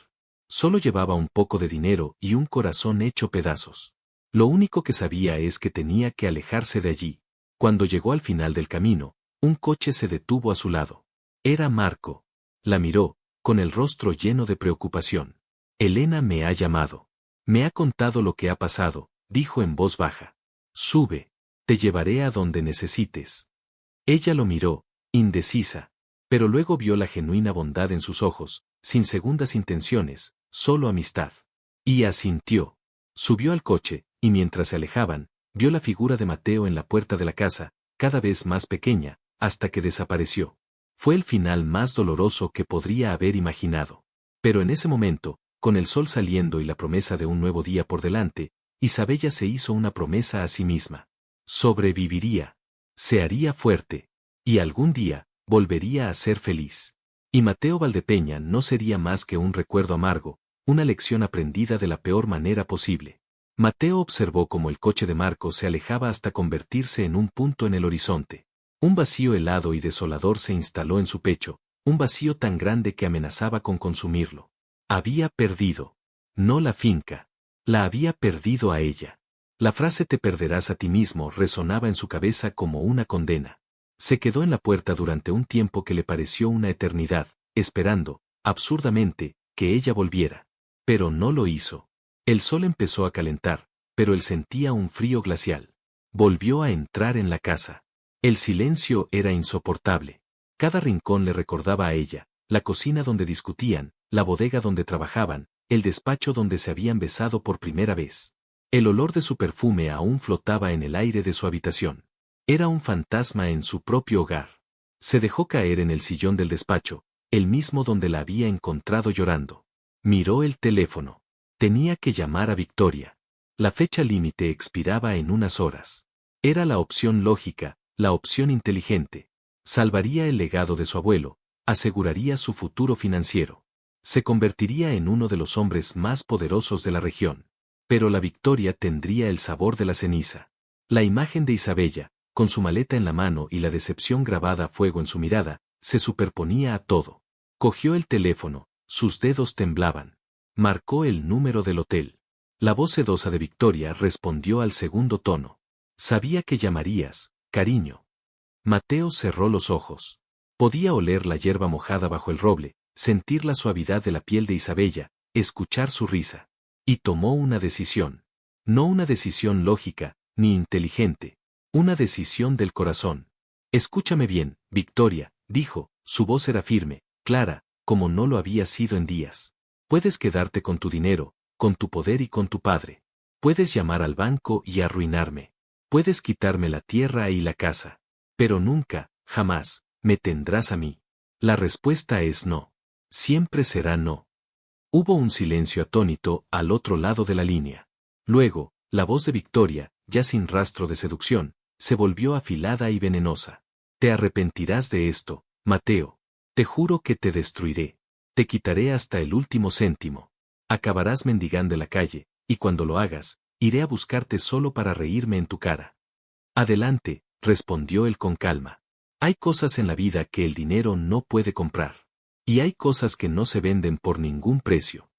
Solo llevaba un poco de dinero y un corazón hecho pedazos. Lo único que sabía es que tenía que alejarse de allí. Cuando llegó al final del camino, un coche se detuvo a su lado. Era Marco. La miró, con el rostro lleno de preocupación. Elena me ha llamado. Me ha contado lo que ha pasado, dijo en voz baja. Sube. Te llevaré a donde necesites. Ella lo miró, indecisa, pero luego vio la genuina bondad en sus ojos, sin segundas intenciones, solo amistad. Y asintió. Subió al coche, y mientras se alejaban, vio la figura de Mateo en la puerta de la casa, cada vez más pequeña, hasta que desapareció. Fue el final más doloroso que podría haber imaginado. Pero en ese momento, con el sol saliendo y la promesa de un nuevo día por delante, Isabella se hizo una promesa a sí misma. Sobreviviría. Se haría fuerte. Y algún día, volvería a ser feliz. Y Mateo Valdepeña no sería más que un recuerdo amargo, una lección aprendida de la peor manera posible. Mateo observó cómo el coche de Marco se alejaba hasta convertirse en un punto en el horizonte. Un vacío helado y desolador se instaló en su pecho, un vacío tan grande que amenazaba con consumirlo. Había perdido. No la finca. La había perdido a ella. La frase te perderás a ti mismo resonaba en su cabeza como una condena. Se quedó en la puerta durante un tiempo que le pareció una eternidad, esperando, absurdamente, que ella volviera. Pero no lo hizo. El sol empezó a calentar, pero él sentía un frío glacial. Volvió a entrar en la casa. El silencio era insoportable. Cada rincón le recordaba a ella, la cocina donde discutían, la bodega donde trabajaban, el despacho donde se habían besado por primera vez. El olor de su perfume aún flotaba en el aire de su habitación. Era un fantasma en su propio hogar. Se dejó caer en el sillón del despacho, el mismo donde la había encontrado llorando. Miró el teléfono. Tenía que llamar a Victoria. La fecha límite expiraba en unas horas. Era la opción lógica, la opción inteligente. Salvaría el legado de su abuelo, aseguraría su futuro financiero. Se convertiría en uno de los hombres más poderosos de la región. Pero la victoria tendría el sabor de la ceniza. La imagen de Isabella, con su maleta en la mano y la decepción grabada a fuego en su mirada, se superponía a todo. Cogió el teléfono, sus dedos temblaban. Marcó el número del hotel. La voz sedosa de Victoria respondió al segundo tono. Sabía que llamarías, cariño. Mateo cerró los ojos. Podía oler la hierba mojada bajo el roble, sentir la suavidad de la piel de Isabella, escuchar su risa. Y tomó una decisión. No una decisión lógica, ni inteligente. Una decisión del corazón. Escúchame bien, Victoria, dijo, su voz era firme, clara, como no lo había sido en días. Puedes quedarte con tu dinero, con tu poder y con tu padre. Puedes llamar al banco y arruinarme. Puedes quitarme la tierra y la casa. Pero nunca, jamás, me tendrás a mí. La respuesta es no. Siempre será no. Hubo un silencio atónito al otro lado de la línea. Luego, la voz de Victoria, ya sin rastro de seducción, se volvió afilada y venenosa. Te arrepentirás de esto, Mateo. Te juro que te destruiré. Te quitaré hasta el último céntimo. Acabarás mendigando en la calle, y cuando lo hagas, iré a buscarte solo para reírme en tu cara. Adelante, respondió él con calma. Hay cosas en la vida que el dinero no puede comprar. Y hay cosas que no se venden por ningún precio.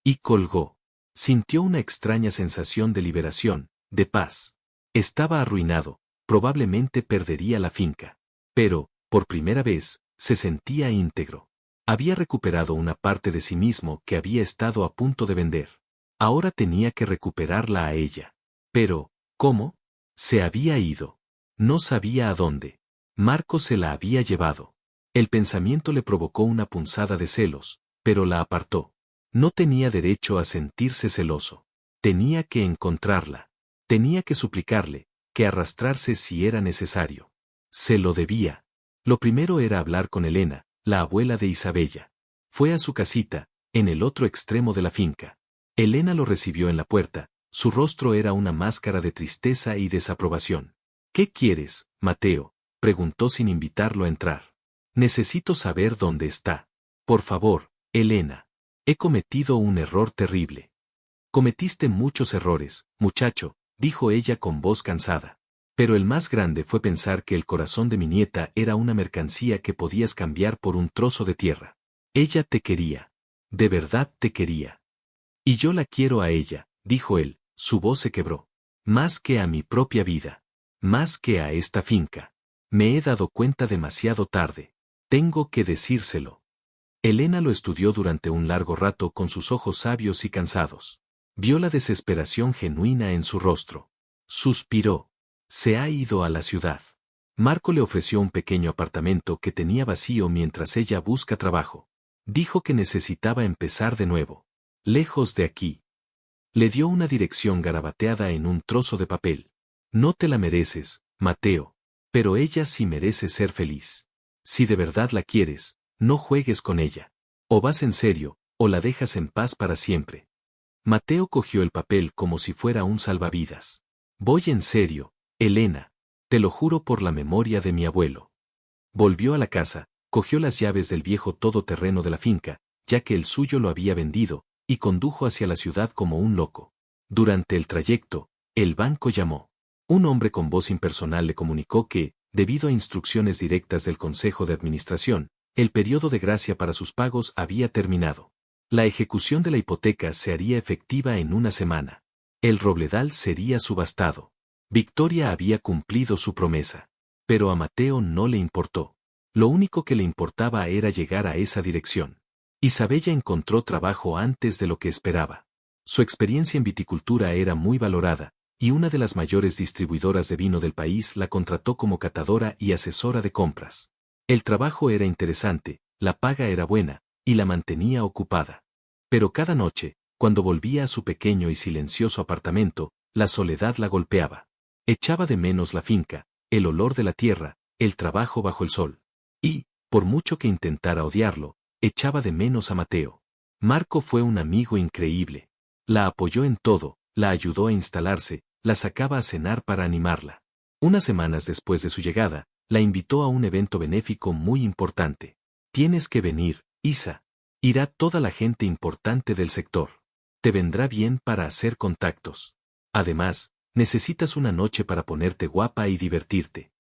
Y colgó. Sintió una extraña sensación de liberación, de paz. Estaba arruinado, probablemente perdería la finca. Pero, por primera vez, se sentía íntegro. Había recuperado una parte de sí mismo que había estado a punto de vender. Ahora tenía que recuperarla a ella. Pero, ¿cómo? Se había ido. No sabía a dónde. Marco se la había llevado. El pensamiento le provocó una punzada de celos, pero la apartó. No tenía derecho a sentirse celoso. Tenía que encontrarla. Tenía que suplicarle, que arrastrarse si era necesario. Se lo debía. Lo primero era hablar con Elena, la abuela de Isabella. Fue a su casita, en el otro extremo de la finca. Elena lo recibió en la puerta, su rostro era una máscara de tristeza y desaprobación. ¿Qué quieres, Mateo?, preguntó sin invitarlo a entrar. Necesito saber dónde está. Por favor, Elena. He cometido un error terrible. Cometiste muchos errores, muchacho, dijo ella con voz cansada. Pero el más grande fue pensar que el corazón de mi nieta era una mercancía que podías cambiar por un trozo de tierra. Ella te quería. De verdad te quería. Y yo la quiero a ella, dijo él, su voz se quebró. Más que a mi propia vida. Más que a esta finca. Me he dado cuenta demasiado tarde. Tengo que decírselo. Elena lo estudió durante un largo rato con sus ojos sabios y cansados. Vio la desesperación genuina en su rostro. Suspiró. Se ha ido a la ciudad. Marco le ofreció un pequeño apartamento que tenía vacío mientras ella busca trabajo. Dijo que necesitaba empezar de nuevo. Lejos de aquí. Le dio una dirección garabateada en un trozo de papel. No te la mereces, Mateo. Pero ella sí merece ser feliz. Si de verdad la quieres, no juegues con ella. O vas en serio, o la dejas en paz para siempre. Mateo cogió el papel como si fuera un salvavidas. Voy en serio, Elena. Te lo juro por la memoria de mi abuelo. Volvió a la casa, cogió las llaves del viejo todoterreno de la finca, ya que el suyo lo había vendido, y condujo hacia la ciudad como un loco. Durante el trayecto, el banco llamó. Un hombre con voz impersonal le comunicó que, debido a instrucciones directas del Consejo de Administración, el periodo de gracia para sus pagos había terminado. La ejecución de la hipoteca se haría efectiva en una semana. El robledal sería subastado. Victoria había cumplido su promesa. Pero a Mateo no le importó. Lo único que le importaba era llegar a esa dirección. Isabella encontró trabajo antes de lo que esperaba. Su experiencia en viticultura era muy valorada, y una de las mayores distribuidoras de vino del país la contrató como catadora y asesora de compras. El trabajo era interesante, la paga era buena, y la mantenía ocupada. Pero cada noche, cuando volvía a su pequeño y silencioso apartamento, la soledad la golpeaba. Echaba de menos la finca, el olor de la tierra, el trabajo bajo el sol. Y, por mucho que intentara odiarlo, echaba de menos a Mateo. Marco fue un amigo increíble. La apoyó en todo, la ayudó a instalarse, la sacaba a cenar para animarla. Unas semanas después de su llegada, la invitó a un evento benéfico muy importante. Tienes que venir, Isa. Irá toda la gente importante del sector. Te vendrá bien para hacer contactos. Además, necesitas una noche para ponerte guapa y divertirte.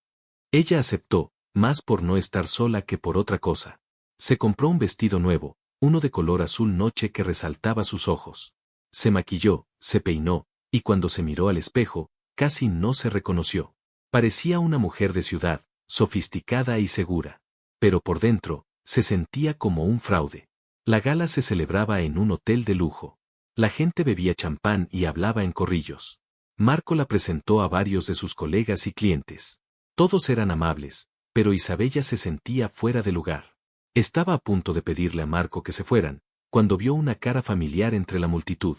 Ella aceptó, más por no estar sola que por otra cosa. Se compró un vestido nuevo, uno de color azul noche que resaltaba sus ojos. Se maquilló, se peinó, y cuando se miró al espejo, casi no se reconoció. Parecía una mujer de ciudad, sofisticada y segura. Pero por dentro, se sentía como un fraude. La gala se celebraba en un hotel de lujo. La gente bebía champán y hablaba en corrillos. Marco la presentó a varios de sus colegas y clientes. Todos eran amables, pero Isabella se sentía fuera de lugar. Estaba a punto de pedirle a Marco que se fueran, cuando vio una cara familiar entre la multitud.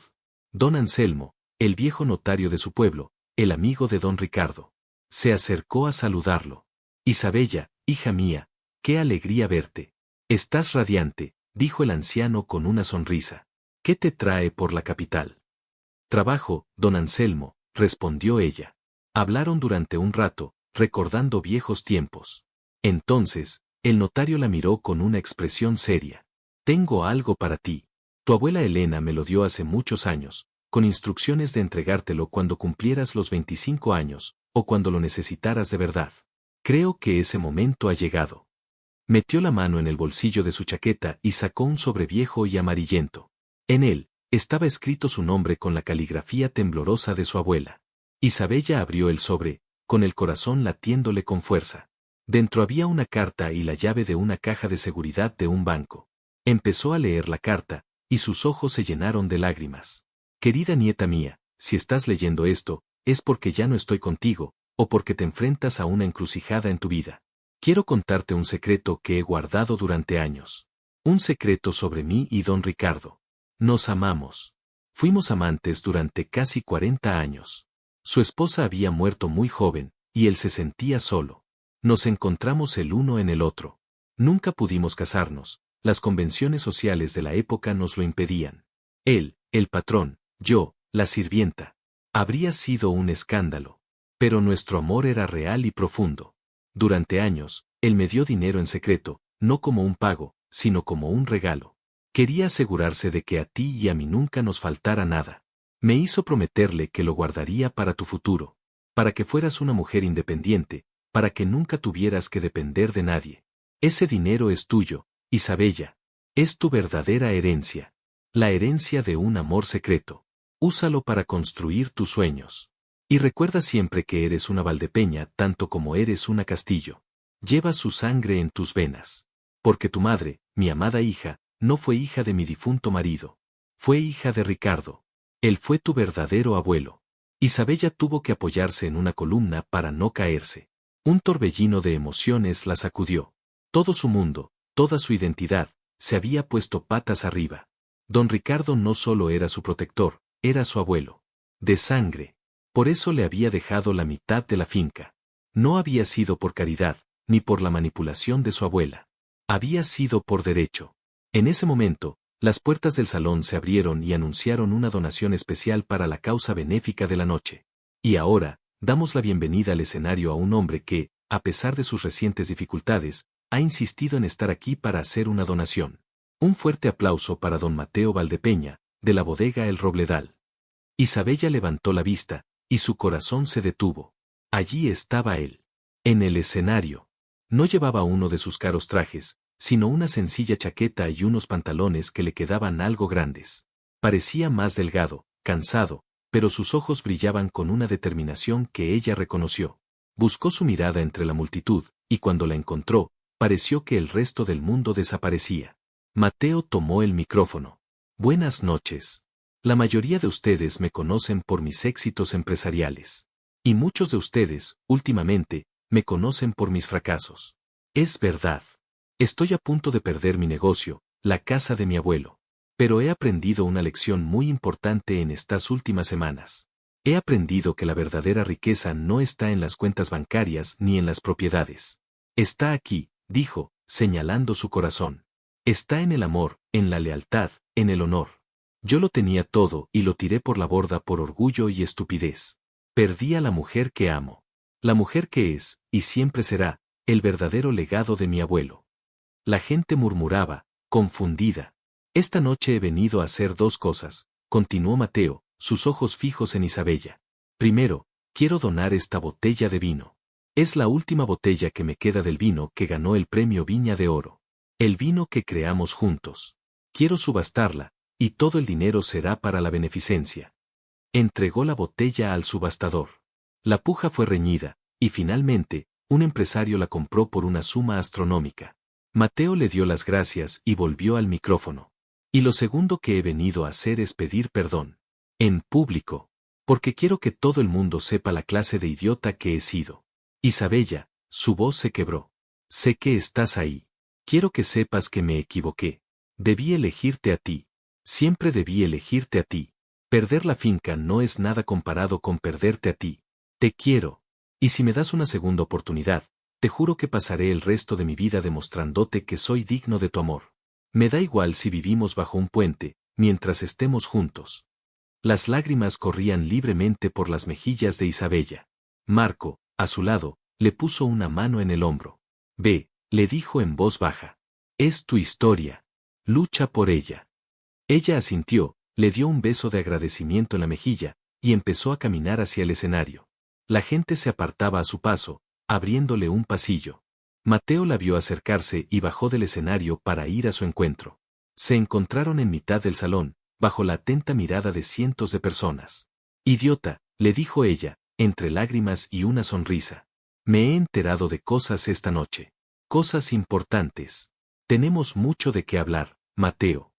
Don Anselmo, el viejo notario de su pueblo, el amigo de don Ricardo. Se acercó a saludarlo. Isabella, hija mía, qué alegría verte. Estás radiante, dijo el anciano con una sonrisa. ¿Qué te trae por la capital? Trabajo, don Anselmo, respondió ella. Hablaron durante un rato, recordando viejos tiempos. Entonces, el notario la miró con una expresión seria. Tengo algo para ti. Tu abuela Elena me lo dio hace muchos años, con instrucciones de entregártelo cuando cumplieras los 25 años, o cuando lo necesitaras de verdad. Creo que ese momento ha llegado. Metió la mano en el bolsillo de su chaqueta y sacó un sobre viejo y amarillento. En él, estaba escrito su nombre con la caligrafía temblorosa de su abuela. Isabella abrió el sobre, con el corazón latiéndole con fuerza. Dentro había una carta y la llave de una caja de seguridad de un banco. Empezó a leer la carta, y sus ojos se llenaron de lágrimas. Querida nieta mía, si estás leyendo esto, es porque ya no estoy contigo, o porque te enfrentas a una encrucijada en tu vida. Quiero contarte un secreto que he guardado durante años. Un secreto sobre mí y don Ricardo. Nos amamos. Fuimos amantes durante casi 40 años. Su esposa había muerto muy joven, y él se sentía solo. Nos encontramos el uno en el otro. Nunca pudimos casarnos, las convenciones sociales de la época nos lo impedían. Él, el patrón, yo, la sirvienta. Habría sido un escándalo. Pero nuestro amor era real y profundo. Durante años, él me dio dinero en secreto, no como un pago, sino como un regalo. Quería asegurarse de que a ti y a mí nunca nos faltara nada. Me hizo prometerle que lo guardaría para tu futuro, para que fueras una mujer independiente, para que nunca tuvieras que depender de nadie. Ese dinero es tuyo, Isabella. Es tu verdadera herencia. La herencia de un amor secreto. Úsalo para construir tus sueños. Y recuerda siempre que eres una Valdepeña tanto como eres una Castillo. Llevas su sangre en tus venas. Porque tu madre, mi amada hija, no fue hija de mi difunto marido. Fue hija de Ricardo. Él fue tu verdadero abuelo. Isabella tuvo que apoyarse en una columna para no caerse. Un torbellino de emociones la sacudió. Todo su mundo, toda su identidad, se había puesto patas arriba. Don Ricardo no solo era su protector, era su abuelo. De sangre. Por eso le había dejado la mitad de la finca. No había sido por caridad, ni por la manipulación de su abuela. Había sido por derecho. En ese momento, las puertas del salón se abrieron y anunciaron una donación especial para la causa benéfica de la noche. Y ahora, damos la bienvenida al escenario a un hombre que, a pesar de sus recientes dificultades, ha insistido en estar aquí para hacer una donación. Un fuerte aplauso para don Mateo Valdepeña, de la bodega El Robledal. Isabella levantó la vista, y su corazón se detuvo. Allí estaba él. En el escenario. No llevaba uno de sus caros trajes, sino una sencilla chaqueta y unos pantalones que le quedaban algo grandes. Parecía más delgado, cansado, pero sus ojos brillaban con una determinación que ella reconoció. Buscó su mirada entre la multitud, y cuando la encontró, pareció que el resto del mundo desaparecía. Mateo tomó el micrófono. Buenas noches. La mayoría de ustedes me conocen por mis éxitos empresariales. Y muchos de ustedes, últimamente, me conocen por mis fracasos. Es verdad. Estoy a punto de perder mi negocio, la casa de mi abuelo. Pero he aprendido una lección muy importante en estas últimas semanas. He aprendido que la verdadera riqueza no está en las cuentas bancarias ni en las propiedades. Está aquí, dijo, señalando su corazón. Está en el amor, en la lealtad, en el honor. Yo lo tenía todo y lo tiré por la borda por orgullo y estupidez. Perdí a la mujer que amo. La mujer que es, y siempre será, el verdadero legado de mi abuelo. La gente murmuraba, confundida. Esta noche he venido a hacer dos cosas, continuó Mateo, sus ojos fijos en Isabella. Primero, quiero donar esta botella de vino. Es la última botella que me queda del vino que ganó el premio Viña de Oro. El vino que creamos juntos. Quiero subastarla, y todo el dinero será para la beneficencia. Entregó la botella al subastador. La puja fue reñida, y finalmente, un empresario la compró por una suma astronómica. Mateo le dio las gracias y volvió al micrófono. Y lo segundo que he venido a hacer es pedir perdón. En público. Porque quiero que todo el mundo sepa la clase de idiota que he sido. Isabella, su voz se quebró. Sé que estás ahí. Quiero que sepas que me equivoqué. Debí elegirte a ti. Siempre debí elegirte a ti. Perder la finca no es nada comparado con perderte a ti. Te quiero. Y si me das una segunda oportunidad, te juro que pasaré el resto de mi vida demostrándote que soy digno de tu amor. Me da igual si vivimos bajo un puente, mientras estemos juntos. Las lágrimas corrían libremente por las mejillas de Isabella. Marco, a su lado, le puso una mano en el hombro. Ve, le dijo en voz baja. Es tu historia. Lucha por ella. Ella asintió, le dio un beso de agradecimiento en la mejilla, y empezó a caminar hacia el escenario. La gente se apartaba a su paso, abriéndole un pasillo. Mateo la vio acercarse y bajó del escenario para ir a su encuentro. Se encontraron en mitad del salón, bajo la atenta mirada de cientos de personas. Idiota, le dijo ella, entre lágrimas y una sonrisa. Me he enterado de cosas esta noche. Cosas importantes. Tenemos mucho de qué hablar, Mateo.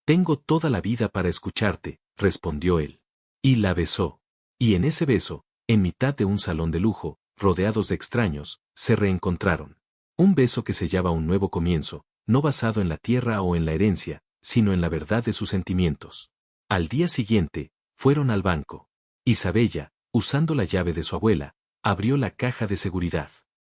Tengo toda la vida para escucharte, respondió él. Y la besó. Y en ese beso, en mitad de un salón de lujo, rodeados de extraños, se reencontraron. Un beso que sellaba un nuevo comienzo, no basado en la tierra o en la herencia, sino en la verdad de sus sentimientos. Al día siguiente, fueron al banco. Isabella, usando la llave de su abuela, abrió la caja de seguridad.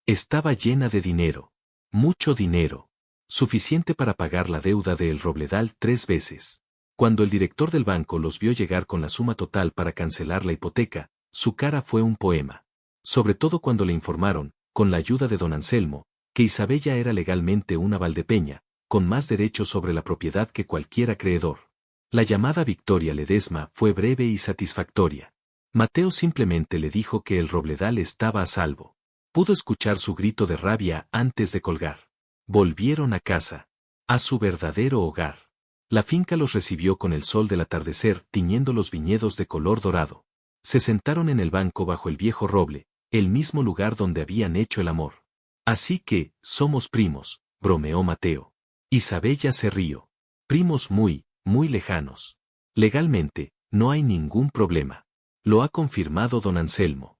Estaba llena de dinero. Mucho dinero. Suficiente para pagar la deuda de El Robledal 3 veces. Cuando el director del banco los vio llegar con la suma total para cancelar la hipoteca, su cara fue un poema. Sobre todo cuando le informaron, con la ayuda de don Anselmo, que Isabella era legalmente una Valdepeña, con más derechos sobre la propiedad que cualquier acreedor. La llamada Victoria Ledesma fue breve y satisfactoria. Mateo simplemente le dijo que El Robledal estaba a salvo. Pudo escuchar su grito de rabia antes de colgar. Volvieron a casa. A su verdadero hogar. La finca los recibió con el sol del atardecer tiñendo los viñedos de color dorado. Se sentaron en el banco bajo el viejo roble, el mismo lugar donde habían hecho el amor. Así que, somos primos, bromeó Mateo. Isabella se rió. Primos muy, muy lejanos. Legalmente, no hay ningún problema. Lo ha confirmado don Anselmo.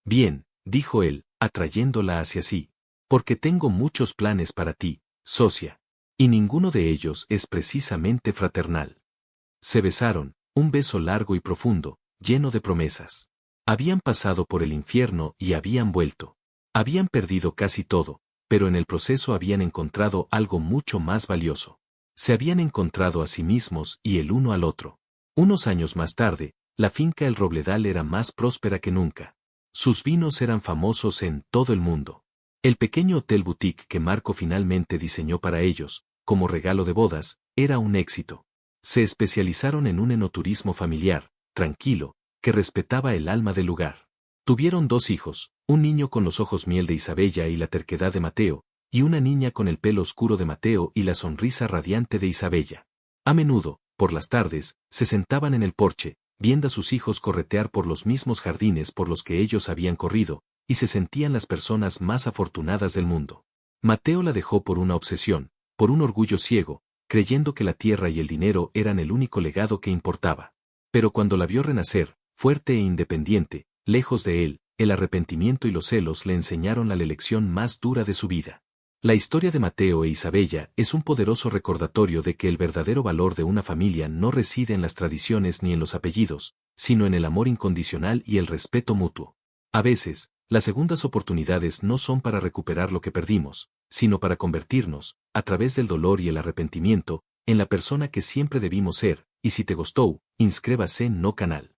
Bien, dijo él, atrayéndola hacia sí. Porque tengo muchos planes para ti, socia. Y ninguno de ellos es precisamente fraternal. Se besaron, un beso largo y profundo, lleno de promesas. Habían pasado por el infierno y habían vuelto. Habían perdido casi todo, pero en el proceso habían encontrado algo mucho más valioso. Se habían encontrado a sí mismos y el uno al otro. Unos años más tarde, la finca El Robledal era más próspera que nunca. Sus vinos eran famosos en todo el mundo. El pequeño hotel boutique que Marco finalmente diseñó para ellos, como regalo de bodas, era un éxito. Se especializaron en un enoturismo familiar, tranquilo, que respetaba el alma del lugar. Tuvieron 2 hijos, un niño con los ojos miel de Isabella y la terquedad de Mateo, y una niña con el pelo oscuro de Mateo y la sonrisa radiante de Isabella. A menudo, por las tardes, se sentaban en el porche, viendo a sus hijos corretear por los mismos jardines por los que ellos habían corrido, y se sentían las personas más afortunadas del mundo. Mateo la dejó por una obsesión, por un orgullo ciego, creyendo que la tierra y el dinero eran el único legado que importaba. Pero cuando la vio renacer, fuerte e independiente, lejos de él, el arrepentimiento y los celos le enseñaron la lección más dura de su vida. La historia de Mateo e Isabella es un poderoso recordatorio de que el verdadero valor de una familia no reside en las tradiciones ni en los apellidos, sino en el amor incondicional y el respeto mutuo. A veces, las segundas oportunidades no son para recuperar lo que perdimos, sino para convertirnos, a través del dolor y el arrepentimiento, en la persona que siempre debimos ser, y si te gustó, inscríbase no canal.